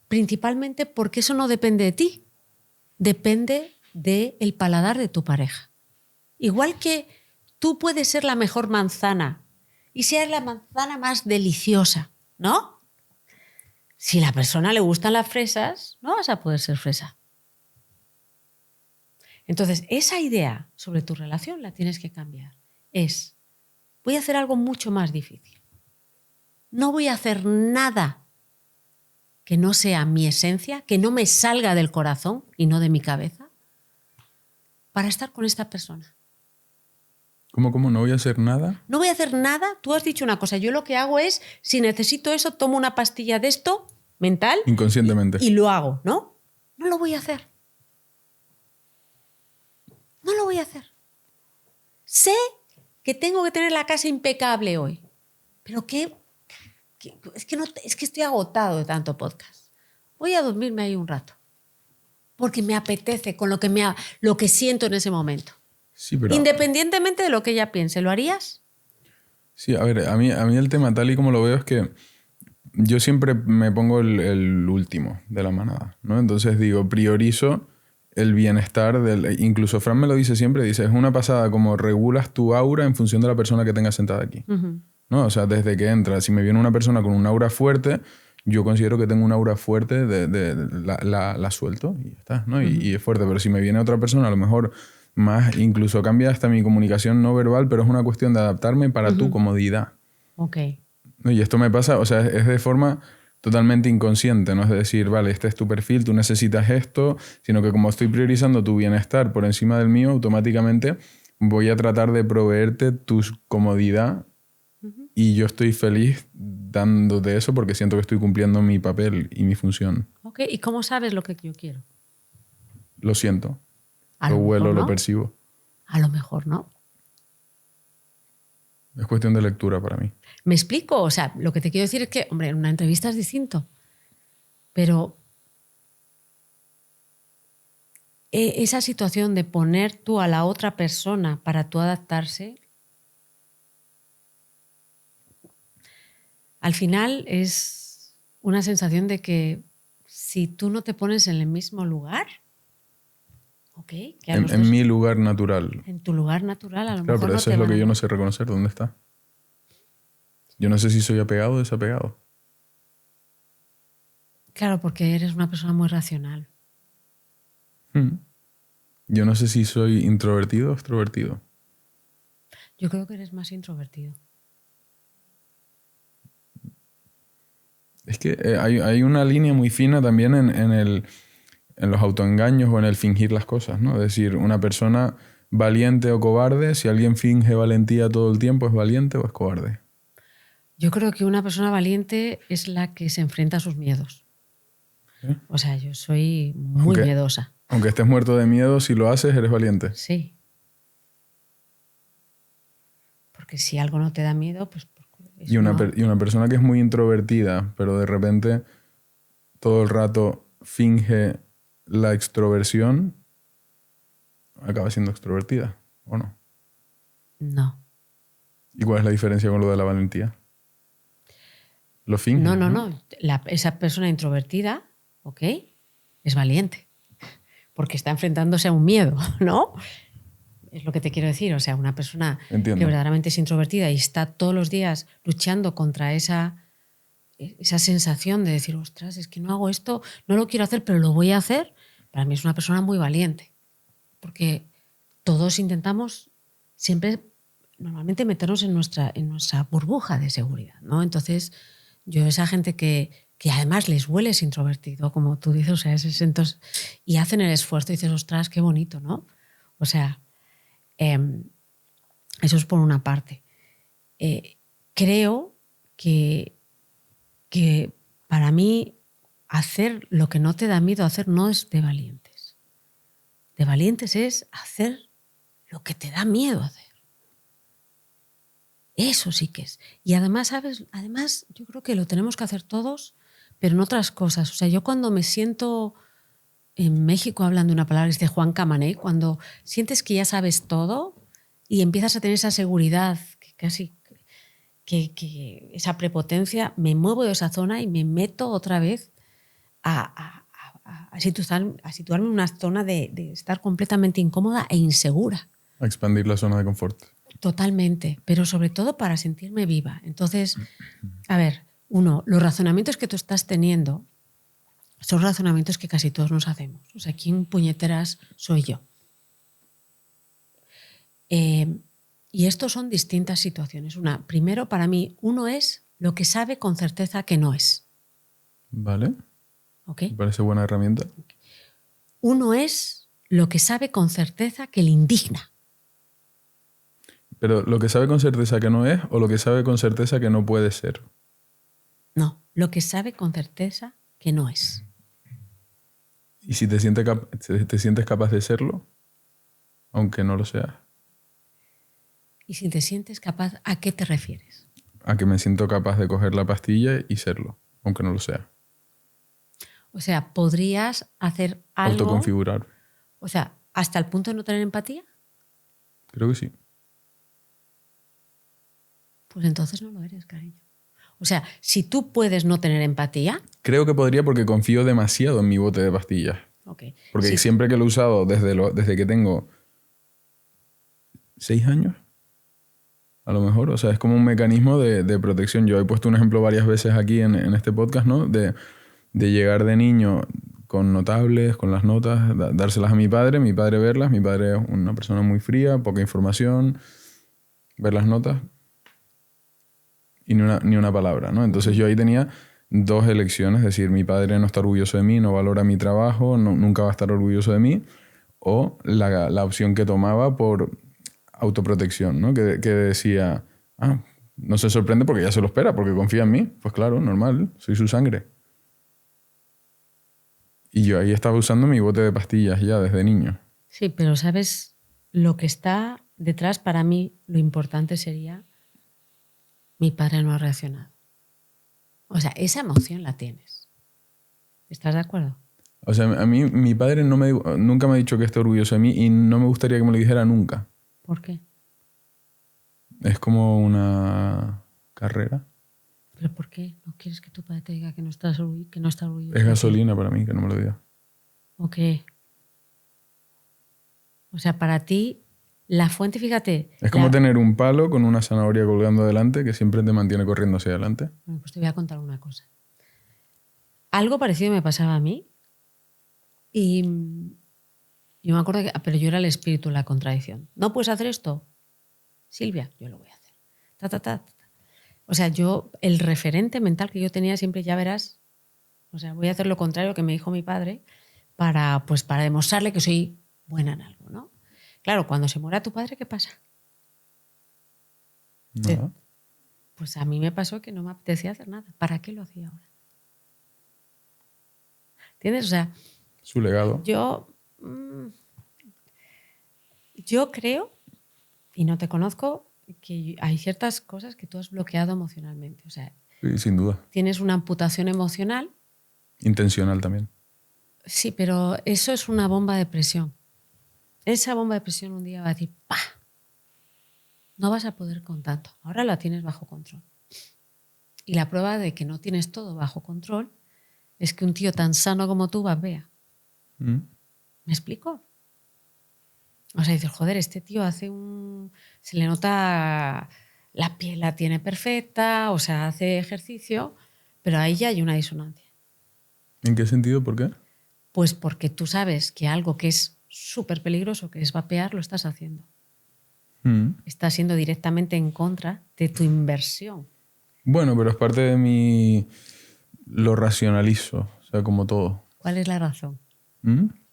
principalmente porque eso no depende de ti, depende del paladar de tu pareja. Igual que tú puedes ser la mejor manzana y ser la manzana más deliciosa, ¿no? Si a la persona le gustan las fresas, no vas a poder ser fresa. Entonces, esa idea sobre tu relación la tienes que cambiar. Voy a hacer algo mucho más difícil. No voy a hacer nada que no sea mi esencia, que no me salga del corazón y no de mi cabeza, para estar con esta persona. ¿Cómo? ¿No voy a hacer nada? No voy a hacer nada. Tú has dicho una cosa. Yo lo que hago es, si necesito eso, tomo una pastilla de esto, mental. Inconscientemente. Y lo hago, ¿no? No lo voy a hacer. No lo voy a hacer. Sé que tengo que tener la casa impecable hoy. Pero es que estoy agotado de tanto podcast. Voy a dormirme ahí un rato. Porque me apetece con lo que siento en ese momento. Sí, pero... Independientemente de lo que ella piense, ¿lo harías? Sí, a ver, a mí el tema tal y como lo veo es que yo siempre me pongo el último de la manada, ¿no? Entonces digo, priorizo el bienestar incluso Fran me lo dice siempre, dice, es una pasada como regulas tu aura en función de la persona que tengas sentada aquí. Uh-huh. ¿No? O sea, desde que entras, si me viene una persona con un aura fuerte, yo considero que tengo un aura fuerte, la suelto y ya está, ¿no? Uh-huh. Y es fuerte, pero si me viene otra persona, a lo mejor más, incluso cambia hasta mi comunicación no verbal, pero es una cuestión de adaptarme para tu comodidad. Ok. ¿No? Y esto me pasa, o sea, es de forma totalmente inconsciente, no es decir, vale, este es tu perfil, tú necesitas esto, sino que como estoy priorizando tu bienestar por encima del mío, automáticamente voy a tratar de proveerte tu comodidad y yo estoy feliz dándote eso porque siento que estoy cumpliendo mi papel y mi función. Ok, ¿y cómo sabes lo que yo quiero? Lo siento, A lo lo huelo, mejor no. lo percibo. A lo mejor no. Es cuestión de lectura para mí. ¿Me explico? O sea, lo que te quiero decir es que, hombre, en una entrevista es distinto. Pero esa situación de poner tú a la otra persona para tú adaptarse, al final es una sensación de que si tú no te pones en el mismo lugar, ¿ok? Que En mi lugar natural. En tu lugar natural, a lo claro, mejor pero no eso te es lo van que a yo no ver. sé reconocer. ¿Dónde está? Yo no sé si soy apegado o desapegado. Claro, porque eres una persona muy racional. Yo no sé si soy introvertido o extrovertido. Yo creo que eres más introvertido. Es que hay una línea muy fina también en los autoengaños o en el fingir las cosas, ¿no? Es decir, una persona valiente o cobarde, si alguien finge valentía todo el tiempo, ¿es valiente o es cobarde? Yo creo que una persona valiente es la que se enfrenta a sus miedos. ¿Eh? O sea, yo soy muy miedosa. Aunque estés muerto de miedo, si lo haces, eres valiente. Sí. Porque si algo no te da miedo, pues... Y una persona que es muy introvertida, pero de repente todo el rato finge la extroversión, acaba siendo extrovertida, ¿o no? No. ¿Y cuál es la diferencia con lo de la valentía? Lo finge. No. Esa persona introvertida, ¿ok? Es valiente. Porque está enfrentándose a un miedo, ¿no? Es lo que te quiero decir. O sea, una persona Entiendo. que verdaderamente es introvertida y está todos los días luchando contra esa sensación de decir, ostras, es que no hago esto, no lo quiero hacer, pero lo voy a hacer, para mí es una persona muy valiente. Porque todos intentamos siempre, normalmente, meternos en nuestra burbuja de seguridad, ¿no? Entonces, yo esa gente que además les huele es introvertido, como tú dices, o sea, y hacen el esfuerzo y dices, ostras, qué bonito, ¿no? O sea, eso es por una parte. Creo que para mí hacer lo que no te da miedo hacer no es de valientes. De valientes es hacer lo que te da miedo hacer. Eso sí que es. Y además, ¿sabes? Además, yo creo que lo tenemos que hacer todos, pero en otras cosas. O sea, yo cuando me siento en México, hablando una palabra, es de Juan Camané, cuando sientes que ya sabes todo y empiezas a tener esa seguridad, que casi que esa prepotencia, me muevo de esa zona y me meto otra vez a situarme en una zona de estar completamente incómoda e insegura. A expandir la zona de confort. Totalmente, pero sobre todo para sentirme viva. Entonces, a ver, los razonamientos que tú estás teniendo son razonamientos que casi todos nos hacemos. O sea, ¿quién puñeteras soy yo? Y estos son distintas situaciones. Primero, para mí, uno es lo que sabe con certeza que no es. Vale. ¿Ok? Me parece buena herramienta. Uno es lo que sabe con certeza que le indigna. Pero lo que sabe con certeza que no es o lo que sabe con certeza que no puede ser. No, lo que sabe con certeza que no es. ¿Y si te sientes capaz de serlo? Aunque no lo seas. Y si te sientes capaz, ¿a qué te refieres? A que me siento capaz de coger la pastilla y serlo, aunque no lo sea. O sea, ¿podrías hacer algo? Autoconfigurar. O sea, ¿hasta el punto de no tener empatía? Creo que sí. Pues entonces no lo eres, cariño. O sea, si tú puedes no tener empatía... Creo que podría porque confío demasiado en mi bote de pastillas. Okay. Porque Sí. siempre que lo he usado desde que tengo 6 años, a lo mejor. O sea, es como un mecanismo de protección. Yo he puesto un ejemplo varias veces aquí en este podcast, ¿no? De llegar de niño con notables, con las notas, dárselas a mi padre verlas. Mi padre es una persona muy fría, poca información, ver las notas y ni una palabra, ¿no? Entonces yo ahí tenía 2 elecciones, es decir, mi padre no está orgulloso de mí, no valora mi trabajo, nunca va a estar orgulloso de mí, o la opción que tomaba por autoprotección, ¿no? Que decía, no se sorprende porque ya se lo espera, porque confía en mí. Pues claro, normal, soy su sangre. Y yo ahí estaba usando mi bote de pastillas ya desde niño. Sí, pero ¿sabes? Lo que está detrás, para mí, lo importante sería: mi padre no ha reaccionado. O sea, esa emoción la tienes. ¿Estás de acuerdo? O sea, a mí mi padre nunca me ha dicho que esté orgulloso de mí y no me gustaría que me lo dijera nunca. ¿Por qué? Es como una carrera. ¿Pero por qué? ¿No quieres que tu padre te diga que no está orgulloso? Es gasolina para mí que no me lo diga. ¿O qué? O sea, para ti, la fuente, fíjate... Es como tener un palo con una zanahoria colgando delante que siempre te mantiene corriendo hacia adelante. Bueno, pues te voy a contar una cosa. Algo parecido me pasaba a mí y yo me acuerdo pero yo era el espíritu de la contradicción. ¿No puedes hacer esto? Silvia, yo lo voy a hacer. O sea, el referente mental que yo tenía siempre, ya verás, o sea, voy a hacer lo contrario que me dijo mi padre para demostrarle que soy buena en algo, ¿no? Claro, cuando se muera tu padre, ¿qué pasa? Nada. Pues a mí me pasó que no me apetecía hacer nada. ¿Para qué lo hacía ahora? ¿Entiendes? O sea, Su legado. yo creo, y no te conozco, que hay ciertas cosas que tú has bloqueado emocionalmente. O sea, Sí, sin duda. tienes una amputación emocional. Intencional también. Sí, pero eso es una bomba de presión. Esa bomba de presión un día va a decir ¡pah! No vas a poder con tanto. Ahora la tienes bajo control. Y la prueba de que no tienes todo bajo control es que un tío tan sano como tú vapea. ¿Me explico? O sea, dices, joder, este tío se le nota la piel, la tiene perfecta, o sea, hace ejercicio, pero ahí ya hay una disonancia. ¿En qué sentido? ¿Por qué? Pues porque tú sabes que algo que es súper peligroso, que es vapear, lo estás haciendo. Estás siendo directamente en contra de tu inversión. Bueno, pero es parte de mi... Lo racionalizo, o sea, como todo. ¿Cuál es la razón?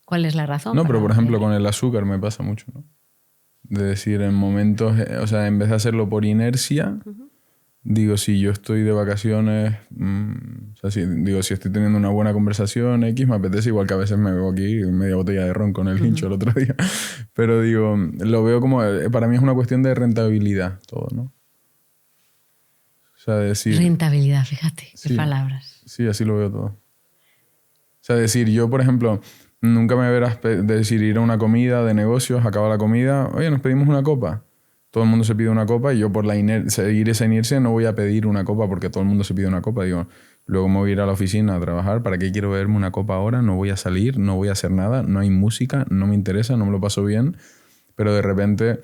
¿Cuál es la razón? No, pero por ejemplo con el azúcar me pasa mucho, ¿no? De decir, en momentos, o sea, en vez de hacerlo por inercia, digo, si yo estoy de vacaciones, o sea, si estoy teniendo una buena conversación, X, me apetece, igual que a veces me bebo aquí media botella de ron con el hincho el otro día. Pero digo, lo veo como, para mí es una cuestión de rentabilidad todo, ¿no? O sea, decir... Rentabilidad, fíjate, qué Sí, palabras. Sí, así lo veo todo. O sea, decir, yo, por ejemplo, nunca me verás decir ir a una comida de negocios, acaba la comida, oye, nos pedimos una copa. todo el mundo se pide una copa y yo por seguir esa inercia no voy a pedir una copa porque todo el mundo se pide una copa. Digo, luego me voy a ir a la oficina a trabajar. ¿Para qué quiero beberme una copa ahora? No voy a salir, no voy a hacer nada, no hay música, no me interesa, no me lo paso bien. Pero de repente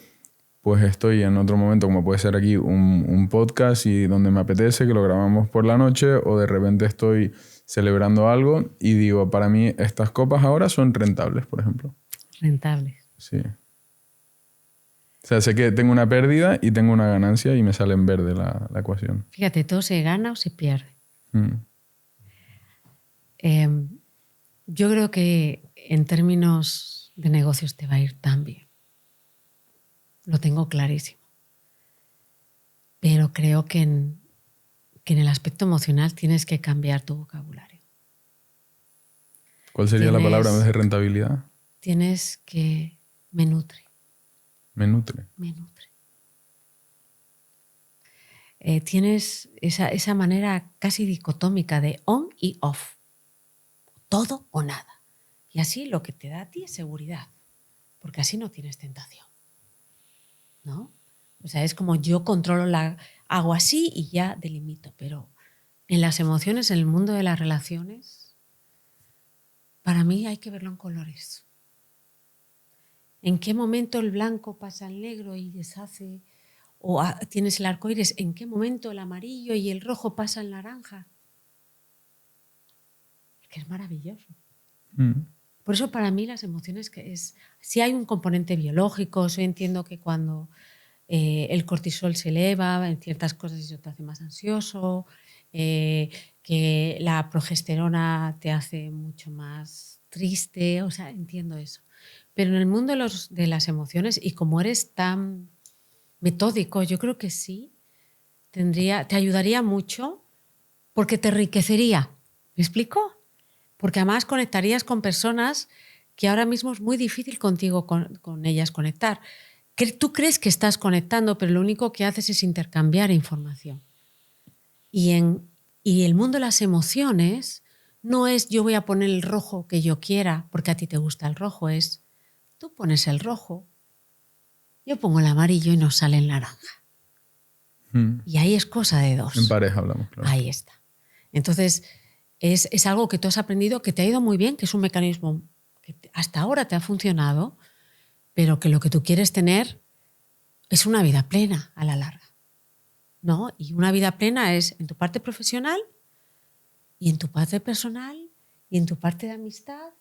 pues estoy en otro momento, como puede ser aquí un podcast y donde me apetece, que lo grabamos por la noche, o de repente estoy celebrando algo y digo, para mí estas copas ahora son rentables, por ejemplo. Rentables. Sí. O sea, sé que tengo una pérdida y tengo una ganancia y me sale en verde la ecuación. Fíjate, todo se gana o se pierde. Yo creo que en términos de negocios te va a ir tan bien. Lo tengo clarísimo. Pero creo que en el aspecto emocional tienes que cambiar tu vocabulario. ¿Cuál sería la palabra en vez de rentabilidad? Tienes que... Me nutre. Me nutre. Me nutre. Tienes esa manera casi dicotómica de on y off. Todo o nada. Y así lo que te da a ti es seguridad. Porque así no tienes tentación. ¿No? O sea, es como yo controlo hago así y ya delimito. Pero en las emociones, en el mundo de las relaciones, para mí hay que verlo en colores. ¿En qué momento el blanco pasa al negro y deshace? ¿O tienes el arco iris? ¿En qué momento el amarillo y el rojo pasa al naranja? Es que es maravilloso. Por eso para mí las emociones si hay un componente biológico, yo entiendo que cuando el cortisol se eleva en ciertas cosas eso te hace más ansioso, que la progesterona te hace mucho más triste, o sea, entiendo eso. Pero en el mundo de las emociones, y como eres tan metódico, yo creo que sí, te ayudaría mucho porque te enriquecería. ¿Me explico? Porque además conectarías con personas que ahora mismo es muy difícil contigo con ellas conectar. Tú crees que estás conectando, pero lo único que haces es intercambiar información. Y el mundo de las emociones no es yo voy a poner el rojo que yo quiera porque a ti te gusta el rojo, es tú pones el rojo, yo pongo el amarillo y nos sale el naranja. Y ahí es cosa de dos. En pareja hablamos, claro. Ahí está. Entonces, es algo que tú has aprendido, que te ha ido muy bien, que es un mecanismo que hasta ahora te ha funcionado, pero que lo que tú quieres tener es una vida plena a la larga, ¿no? Y una vida plena es en tu parte profesional y en tu parte personal y en tu parte de amistad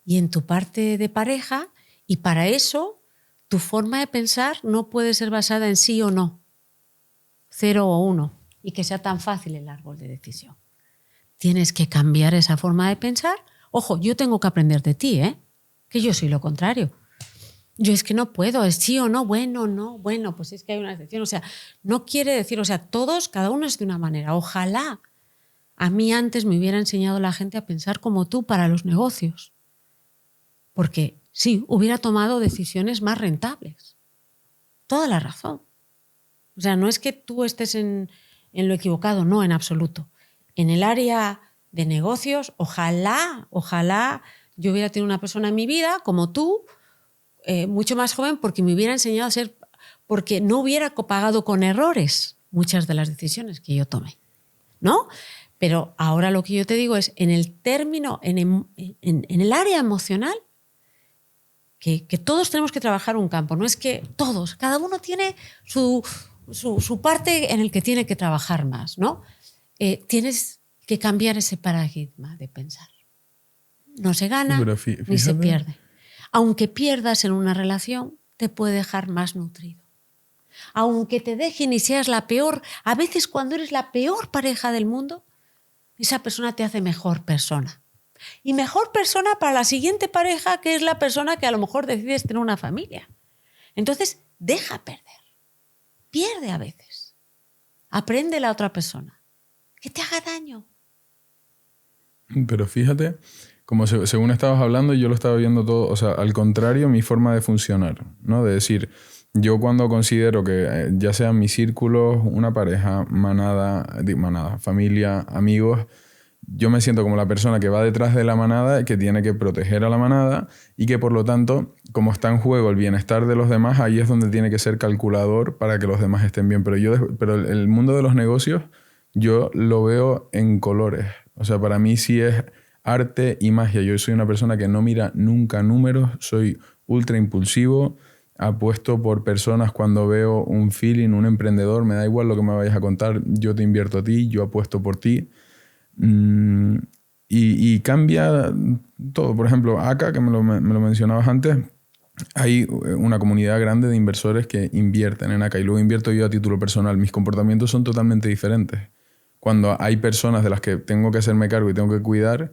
y en tu parte de pareja, y para eso tu forma de pensar no puede ser basada en sí o no, 0 o 1, y que sea tan fácil el árbol de decisión. Tienes que cambiar esa forma de pensar. Ojo, yo tengo que aprender de ti, que yo soy lo contrario. Yo es que no puedo, es sí o no, bueno, pues es que hay una excepción. O sea, no quiere decir, o sea, todos, cada uno es de una manera. Ojalá a mí antes me hubiera enseñado la gente a pensar como tú para los negocios. Porque sí, hubiera tomado decisiones más rentables. Toda la razón. O sea, no es que tú estés en lo equivocado, no, en absoluto. En el área de negocios, ojalá yo hubiera tenido una persona en mi vida como tú, mucho más joven, porque me hubiera enseñado a ser, porque no hubiera pagado con errores muchas de las decisiones que yo tomé, ¿no? Pero ahora lo que yo te digo es, en el término, en el área emocional, que todos tenemos que trabajar un campo, no es que todos, cada uno tiene su parte en el que tiene que trabajar más, ¿no? Tienes que cambiar ese paradigma de pensar. No se gana ni se pierde. Aunque pierdas en una relación, te puede dejar más nutrido. Aunque te dejen y seas la peor, a veces cuando eres la peor pareja del mundo, esa persona te hace mejor persona. Y mejor persona para la siguiente pareja, que es la persona que a lo mejor decides tener una familia. Entonces, deja perder. Pierde a veces. Aprende la otra persona. Que te haga daño. Pero fíjate, como según estabas hablando, yo lo estaba viendo todo, o sea, al contrario, mi forma de funcionar, ¿no? De decir, yo cuando considero que ya sean mis círculos, una pareja, manada, familia, amigos, yo me siento como la persona que va detrás de la manada, que tiene que proteger a la manada y que por lo tanto, como está en juego el bienestar de los demás, ahí es donde tiene que ser calculador para que los demás estén bien. Pero el mundo de los negocios yo lo veo en colores. O sea, para mí sí es arte y magia. Yo soy una persona que no mira nunca números, soy ultra impulsivo, apuesto por personas cuando veo un feeling, un emprendedor, me da igual lo que me vayas a contar, yo te invierto a ti, yo apuesto por ti. Y cambia todo. Por ejemplo, acá, que me lo mencionabas antes, hay una comunidad grande de inversores que invierten en acá y luego invierto yo a título personal. Mis comportamientos son totalmente diferentes. Cuando hay personas de las que tengo que hacerme cargo y tengo que cuidar,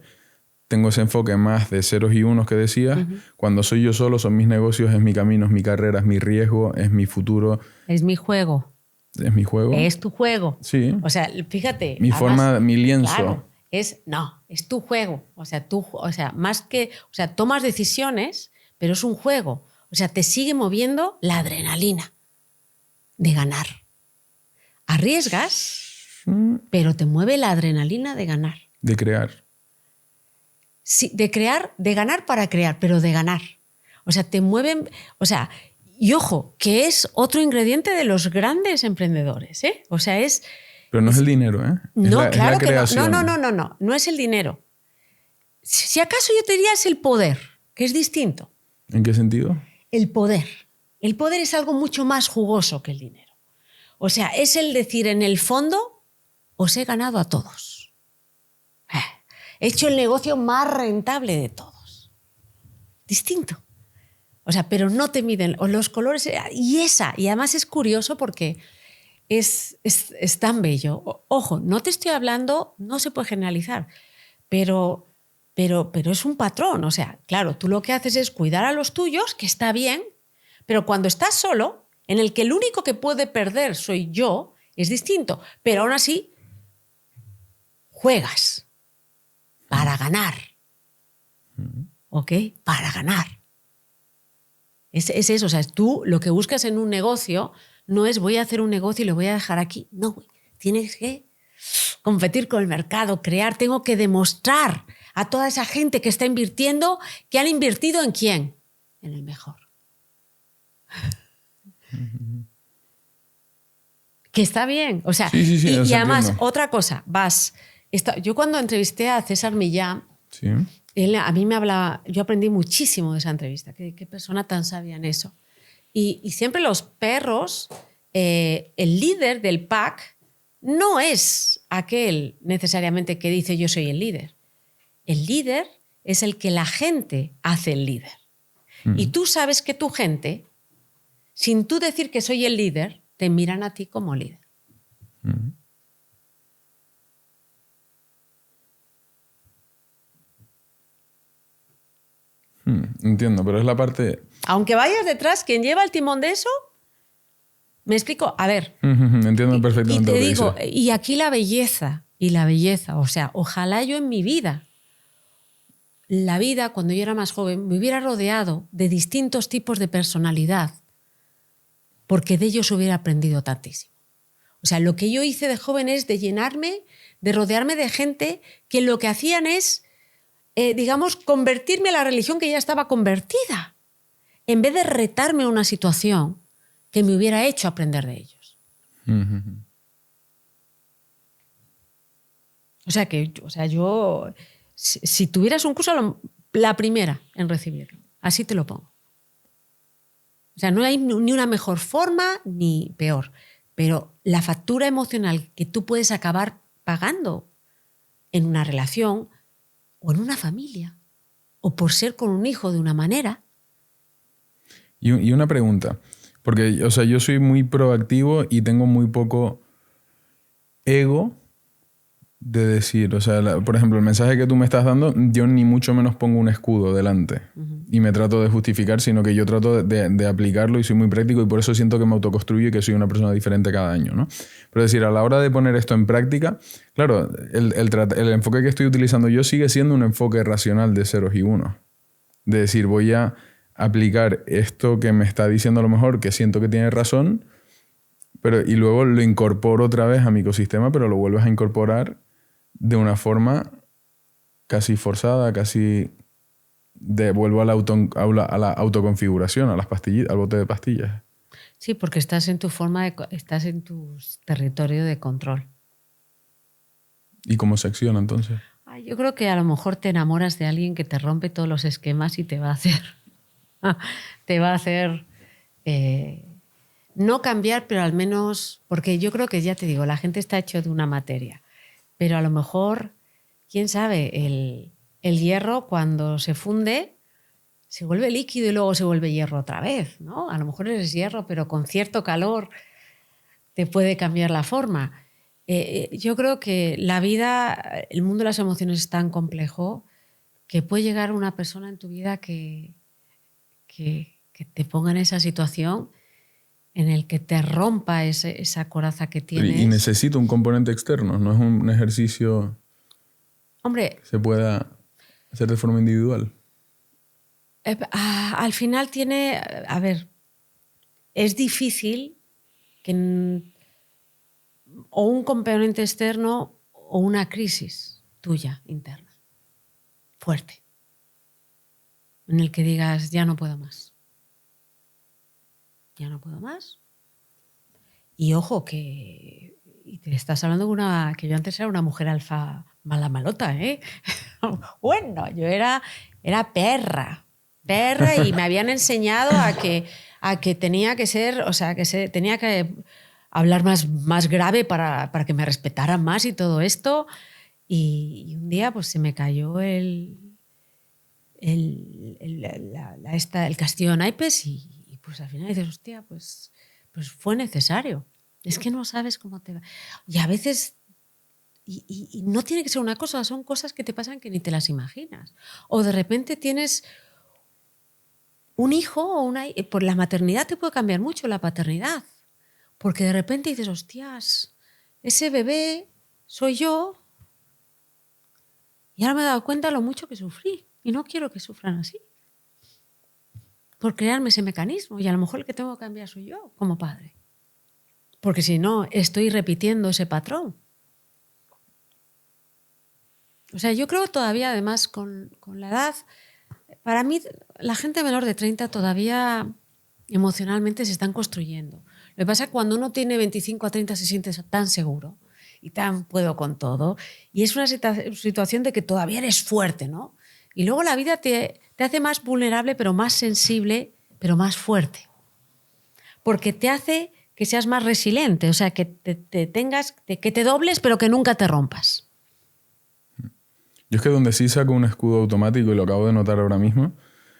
tengo ese enfoque más de ceros y unos que decías. Cuando soy yo solo, son mis negocios, es mi camino, es mi carrera, es mi riesgo, es mi futuro. Es mi juego. Es mi juego. Es tu juego. Sí. O sea, fíjate. Mi forma, mi lienzo. Claro, es tu juego. O sea, más que, o sea, tomas decisiones, pero es un juego. O sea, te sigue moviendo la adrenalina de ganar. Arriesgas, pero te mueve la adrenalina de ganar. De crear. Sí, de crear, de ganar para crear, pero de ganar. O sea, te mueven, o sea, y ojo, que es otro ingrediente de los grandes emprendedores, ¿eh? O sea, es... Pero no es el dinero, ¿eh? No, claro es la creación. que no es el dinero. Si acaso yo te diría es el poder, que es distinto. ¿En qué sentido? El poder. El poder es algo mucho más jugoso que el dinero. O sea, es el decir, en el fondo, os he ganado a todos. He hecho el negocio más rentable de todos. Distinto. O sea, pero no te miden los colores. Y además es curioso porque es tan bello. Ojo, no te estoy hablando, no se puede generalizar, pero es un patrón. O sea, claro, tú lo que haces es cuidar a los tuyos, que está bien, pero cuando estás solo, en el que el único que puede perder soy yo, es distinto. Pero aún así, juegas para ganar. ¿Ok? Para ganar. Es eso. O sea, tú lo que buscas en un negocio no es voy a hacer un negocio y lo voy a dejar aquí. No, güey. Tienes que competir con el mercado, crear. Tengo que demostrar a toda esa gente que está invirtiendo que han invertido en quién. En el mejor. Que está bien. O sea, sí, y además, entiendo. otra cosa, yo cuando entrevisté a César Millán, Sí. él a mí me hablaba, yo aprendí muchísimo de esa entrevista, qué persona tan sabia en eso. Y siempre los perros, el líder del pack no es aquel necesariamente que dice yo soy el líder. El líder es el que la gente hace el líder. Y tú sabes que tu gente, sin tú decir que soy el líder, te miran a ti como líder. Entiendo, pero es la parte... Aunque vayas detrás, quien lleva el timón de eso, me explico, a ver. Entiendo perfectamente Y te lo que digo, dices. y aquí la belleza, o sea, ojalá yo en mi vida, la vida cuando yo era más joven, me hubiera rodeado de distintos tipos de personalidad, porque de ellos hubiera aprendido tantísimo. O sea, lo que yo hice de joven es de llenarme, de rodearme de gente que lo que hacían es, digamos, convertirme a la religión que ya estaba convertida, en vez de retarme a una situación que me hubiera hecho aprender de ellos. O sea, yo, si tuvieras un curso, la primera en recibirlo, así te lo pongo. O sea, no hay ni una mejor forma ni peor, pero la factura emocional que tú puedes acabar pagando en una relación o en una familia, o por ser con un hijo de una manera. Y una pregunta, porque o sea, yo soy muy proactivo y tengo muy poco ego de decir, o sea, por ejemplo, el mensaje que tú me estás dando, yo ni mucho menos pongo un escudo delante y me trato de justificar, sino que yo trato de aplicarlo y soy muy práctico y por eso siento que me autoconstruyo y que soy una persona diferente cada año, ¿no? Pero es decir, a la hora de poner esto en práctica, claro, el enfoque que estoy utilizando yo sigue siendo un enfoque racional de ceros y unos. De decir, voy a aplicar esto que me está diciendo a lo mejor, que siento que tiene razón, y luego lo incorporo otra vez a mi ecosistema, pero lo vuelves a incorporar de una forma casi forzada, casi vuelvo a la autoconfiguración, a las pastillitas, al bote de pastillas. Sí, porque estás en estás en tu territorio de control. ¿Y cómo se acciona entonces? Ay, yo creo que a lo mejor te enamoras de alguien que te rompe todos los esquemas y te va a hacer no cambiar, pero al menos, porque yo creo que ya te digo, la gente está hecho de una materia, pero a lo mejor, quién sabe, el hierro cuando se funde se vuelve líquido y luego se vuelve hierro otra vez, ¿no? A lo mejor eres hierro, pero con cierto calor te puede cambiar la forma. Yo creo que la vida, el mundo de las emociones es tan complejo que puede llegar una persona en tu vida que te ponga en esa situación en el que te rompa esa coraza que tienes. Y necesito un componente externo, no es un ejercicio Hombre, que se pueda hacer de forma individual. Al final tiene, a ver, es difícil que o un componente externo o una crisis tuya interna, fuerte, en el que digas, ya no puedo más. Ya no puedo más. Y ojo, que y te estás hablando de que yo antes era una mujer alfa mala malota, ¿eh? Bueno, yo era perra y me habían enseñado a que tenía que ser, o sea, tenía que hablar más grave para que me respetaran más y todo esto. Y un día pues se me cayó el castillo de naipes y pues al final dices, hostia, pues fue necesario. Es que no sabes cómo te va. Y a veces, y no tiene que ser una cosa, son cosas que te pasan que ni te las imaginas. O de repente tienes un hijo o por la maternidad te puede cambiar mucho la paternidad. Porque de repente dices, hostias, ese bebé soy yo y ahora me he dado cuenta lo mucho que sufrí y no quiero que sufran así. Por crearme ese mecanismo y a lo mejor el que tengo que cambiar soy yo como padre. Porque si no, estoy repitiendo ese patrón. O sea, yo creo que todavía, además, con la edad, para mí, la gente menor de 30 todavía emocionalmente se están construyendo. Lo que pasa es que cuando uno tiene 25 a 30 se siente tan seguro y tan puedo con todo. Y es una situación de que todavía eres fuerte, ¿no? Y luego la vida te hace más vulnerable, pero más sensible, pero más fuerte. Porque te hace que seas más resiliente, o sea, que que te dobles, pero que nunca te rompas. Yo es que donde sí saco un escudo automático, y lo acabo de notar ahora mismo,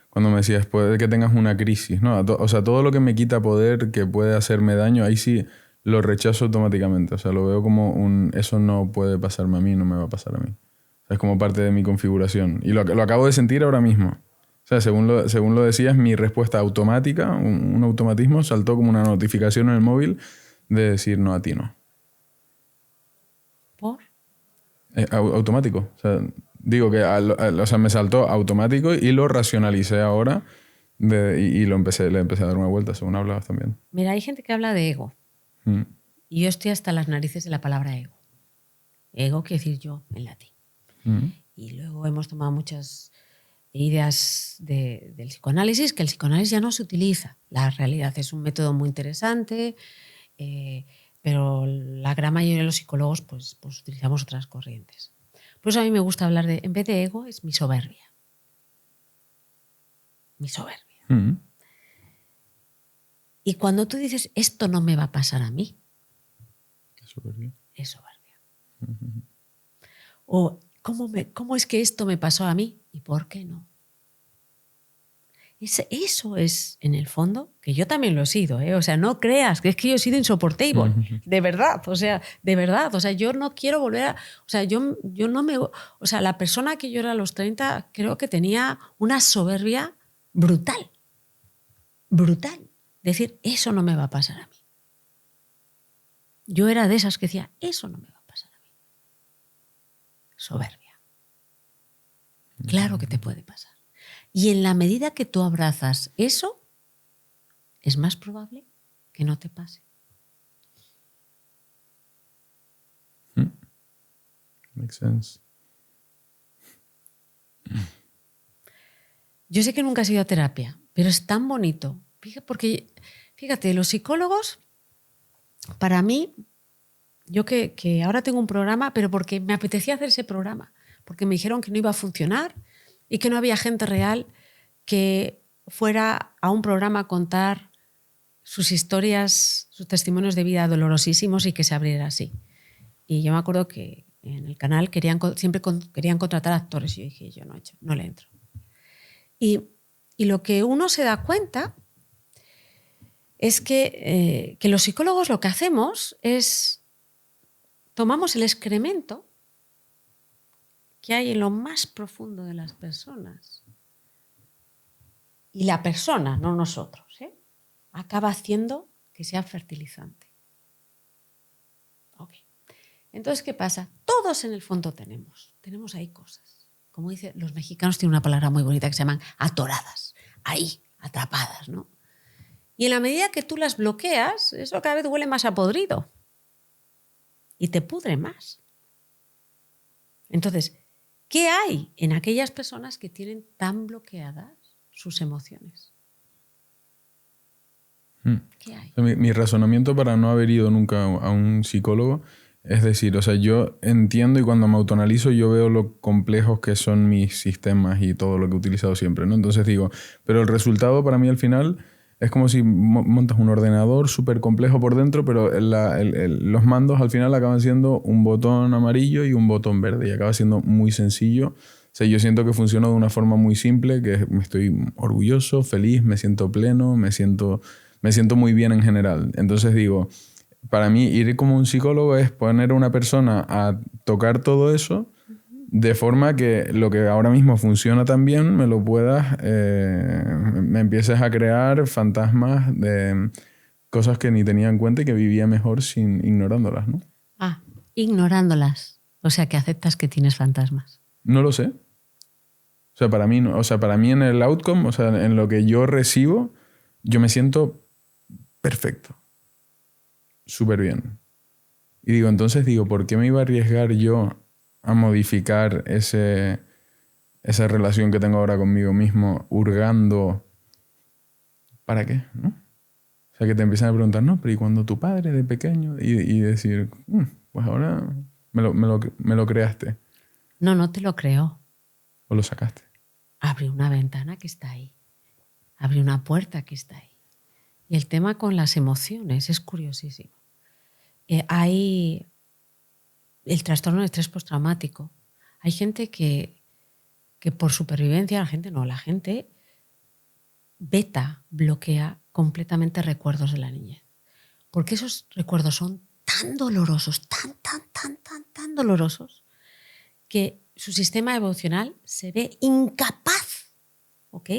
cuando me decías, puede que tengas una crisis, ¿no? O sea, todo lo que me quita poder, que puede hacerme daño, ahí sí lo rechazo automáticamente. O sea, lo veo como eso no puede pasarme a mí, no me va a pasar a mí. O sea, es como parte de mi configuración. Y lo acabo de sentir ahora mismo. O sea, según lo decías, mi respuesta automática, un automatismo, saltó como una notificación en el móvil de decir, no, a ti no. ¿Por? Automático. O sea, digo que o sea, me saltó automático y lo racionalicé ahora y le empecé a dar una vuelta, según hablabas también. Mira, hay gente que habla de ego. Y yo estoy hasta las narices de la palabra ego. Ego quiere decir yo en latín. Y luego hemos tomado muchas ideas del psicoanálisis, que el psicoanálisis ya no se utiliza. La realidad es un método muy interesante, pero la gran mayoría de los psicólogos pues utilizamos otras corrientes. Por eso a mí me gusta hablar en vez de ego, es mi soberbia. Mi soberbia. Y cuando tú dices, esto no me va a pasar a mí, ¿Qué soberbia? Es soberbia. O, ¿cómo es que esto me pasó a mí? ¿Y por qué no? Eso es, en el fondo, que yo también lo he sido, ¿eh? O sea, no creas que es que yo he sido insoportable, de verdad, o sea, de verdad, o sea, yo no quiero volver a, o sea, yo no me, o sea, la persona que yo era a los 30 creo que tenía una soberbia brutal, brutal, decir, eso no me va a pasar a mí. Yo era de esas que decía, eso no me va a pasar a mí. Soberbia. Claro que te puede pasar. Y en la medida que tú abrazas eso, es más probable que no te pase. Makes sense. Yo sé que nunca has ido a terapia, pero es tan bonito. Porque, fíjate, los psicólogos, para mí, yo que ahora tengo un programa, pero porque me apetecía hacer ese programa, porque me dijeron que no iba a funcionar y que no había gente real que fuera a un programa a contar sus historias, sus testimonios de vida dolorosísimos y que se abriera así. Y yo me acuerdo que en el canal siempre querían contratar actores y yo dije, yo no le entro. Y lo que uno se da cuenta es que los psicólogos lo que hacemos es tomamos el excremento que hay en lo más profundo de las personas y la persona, no nosotros, acaba haciendo que sea fertilizante. Okay. Entonces, ¿qué pasa? Todos en el fondo tenemos ahí cosas. Como dicen los mexicanos, tienen una palabra muy bonita que se llaman atoradas, ahí, atrapadas, ¿no? Y en la medida que tú las bloqueas, eso cada vez huele más a podrido y te pudre más. Entonces, ¿qué hay en aquellas personas que tienen tan bloqueadas sus emociones? ¿Qué hay? Mi razonamiento para no haber ido nunca a un psicólogo es decir, o sea, yo entiendo y cuando me autoanalizo yo veo lo complejos que son mis sistemas y todo lo que he utilizado siempre, ¿no? Entonces digo, pero el resultado para mí al final es como si montas un ordenador súper complejo por dentro, pero los mandos al final acaban siendo un botón amarillo y un botón verde y acaba siendo muy sencillo. O sea, yo siento que funciona de una forma muy simple, que me estoy orgulloso, feliz, me siento pleno, me siento muy bien en general. Entonces digo, para mí ir como un psicólogo es poner a una persona a tocar todo eso de forma que lo que ahora mismo funciona tan bien me lo puedas, me empieces a crear fantasmas de cosas que ni tenía en cuenta y que vivía mejor sin ignorándolas, ¿no? Ah, ignorándolas. O sea, que aceptas que tienes fantasmas. No lo sé. O sea, para mí, no, o sea, para mí en el outcome, o sea, en lo que yo recibo, yo me siento perfecto. Súper bien. Y entonces digo, ¿por qué me iba a arriesgar yo a modificar esa relación que tengo ahora conmigo mismo, hurgando? ¿Para qué? ¿No? O sea, que te empiezan a preguntar, no, pero ¿y cuando tu padre de pequeño? Y decir, pues ahora me lo creaste. No te lo creo. ¿O lo sacaste? Abrí una ventana que está ahí. Abrí una puerta que está ahí. Y el tema con las emociones es curiosísimo. Hay el trastorno de estrés postraumático. Hay gente que por supervivencia, la gente bloquea completamente recuerdos de la niñez. Porque esos recuerdos son tan dolorosos, tan dolorosos, que su sistema emocional se ve incapaz, ¿ok?,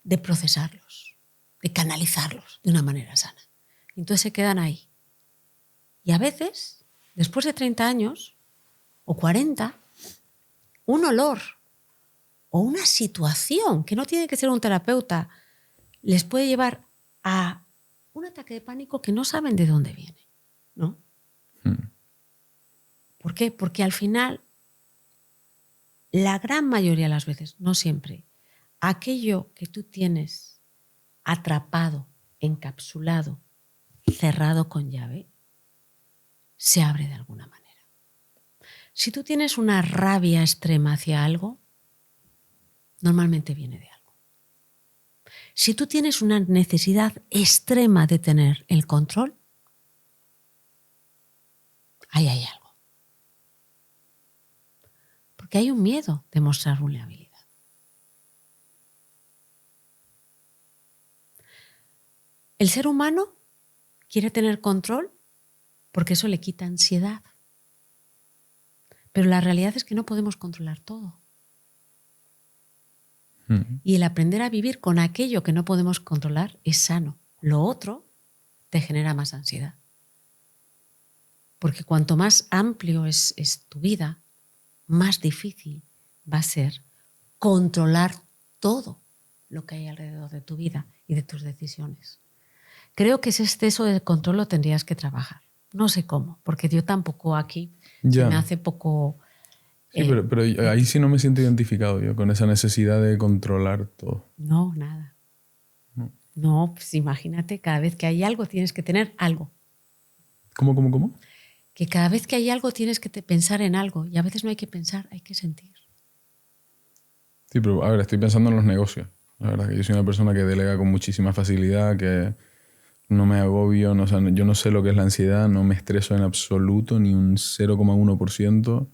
de procesarlos, de canalizarlos de una manera sana. Entonces se quedan ahí. Y a veces, después de 30 años o 40, un olor o una situación, que no tiene que ser un terapeuta, les puede llevar a un ataque de pánico que no saben de dónde viene, ¿no? ¿Por qué? Porque al final, la gran mayoría de las veces, no siempre, aquello que tú tienes atrapado, encapsulado, cerrado con llave, se abre de alguna manera. Si tú tienes una rabia extrema hacia algo, normalmente viene de algo. Si tú tienes una necesidad extrema de tener el control, ahí hay algo. Porque hay un miedo de mostrar vulnerabilidad. El ser humano quiere tener control porque eso le quita ansiedad. Pero la realidad es que no podemos controlar todo. Y el aprender a vivir con aquello que no podemos controlar es sano. Lo otro te genera más ansiedad. Porque cuanto más amplio es tu vida, más difícil va a ser controlar todo lo que hay alrededor de tu vida y de tus decisiones. Creo que ese exceso de control lo tendrías que trabajar. No sé cómo, porque yo tampoco aquí se me hace poco Sí, pero ahí sí no me siento identificado yo con esa necesidad de controlar todo. No, nada. No, pues imagínate, cada vez que hay algo tienes que tener algo. ¿Cómo? Que cada vez que hay algo tienes que pensar en algo y a veces no hay que pensar, hay que sentir. Sí, pero a ver, estoy pensando en los negocios. La verdad que yo soy una persona que delega con muchísima facilidad, que no me agobio, no, o sea, yo no sé lo que es la ansiedad, no me estreso en absoluto, ni un 0,1%.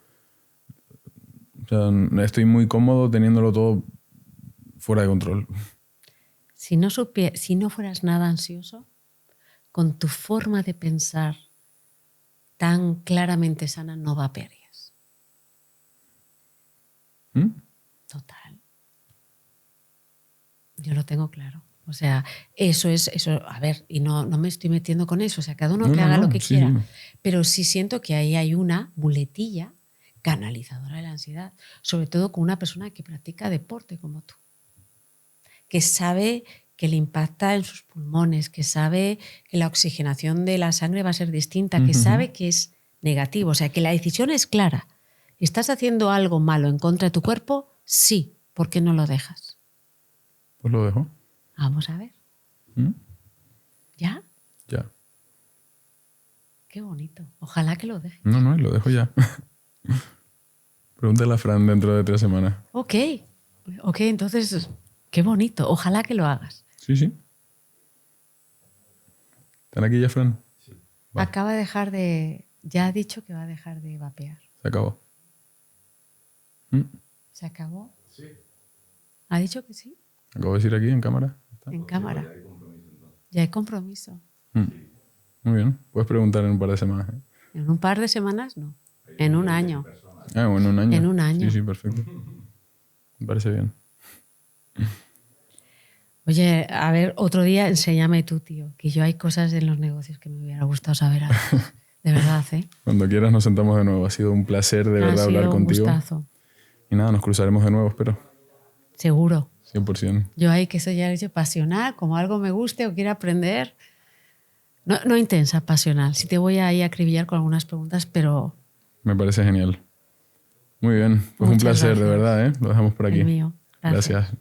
O sea, estoy muy cómodo teniéndolo todo fuera de control. Si no fueras nada ansioso, con tu forma de pensar tan claramente sana, no vapearías. ¿Mm? Total. Yo lo tengo claro. O sea, eso, a ver, y no me estoy metiendo con eso, o sea, cada uno que haga lo que quiera, sí. Pero sí siento que ahí hay una muletilla canalizadora de la ansiedad, sobre todo con una persona que practica deporte como tú, que sabe que le impacta en sus pulmones, que sabe que la oxigenación de la sangre va a ser distinta, que sabe que es negativo, o sea, que la decisión es clara. ¿Estás haciendo algo malo en contra de tu cuerpo? Sí. ¿Por qué no lo dejas? Pues lo dejo. Vamos a ver. ¿Mm? ¿Ya? Ya. Qué bonito. Ojalá que lo dejes. No, lo dejo ya. Pregúntale a Fran dentro de 3 semanas. Ok, entonces, qué bonito. Ojalá que lo hagas. Sí. ¿Están aquí ya, Fran? Sí. Vale. Acaba de dejar de... Ya ha dicho que va a dejar de vapear. Se acabó. ¿Se acabó? Sí. ¿Ha dicho que sí? Acabo de decir aquí en cámara. ¿Está? En cámara. Ya hay compromiso. Muy bien. Puedes preguntar en un par de semanas. En un par de semanas, no. En un año. Ah, bueno, en un año. En un año. Sí, perfecto. Me parece bien. Oye, a ver, otro día enséñame tú, tío, que yo hay cosas en los negocios que me hubiera gustado saber antes. De verdad, ¿eh? Cuando quieras nos sentamos de nuevo. Ha sido un placer de verdad hablar contigo. Gustazo. Y nada, nos cruzaremos de nuevo, espero. Seguro. 100%. Yo ahí que soy ya hecho pasional, como algo me guste o quiera aprender. No intensa, pasional. Sí te voy a ir a acribillar con algunas preguntas, pero... Me parece genial. Muy bien. Pues un placer, de verdad, ¿eh? Lo dejamos por aquí. El mío. Gracias. Gracias.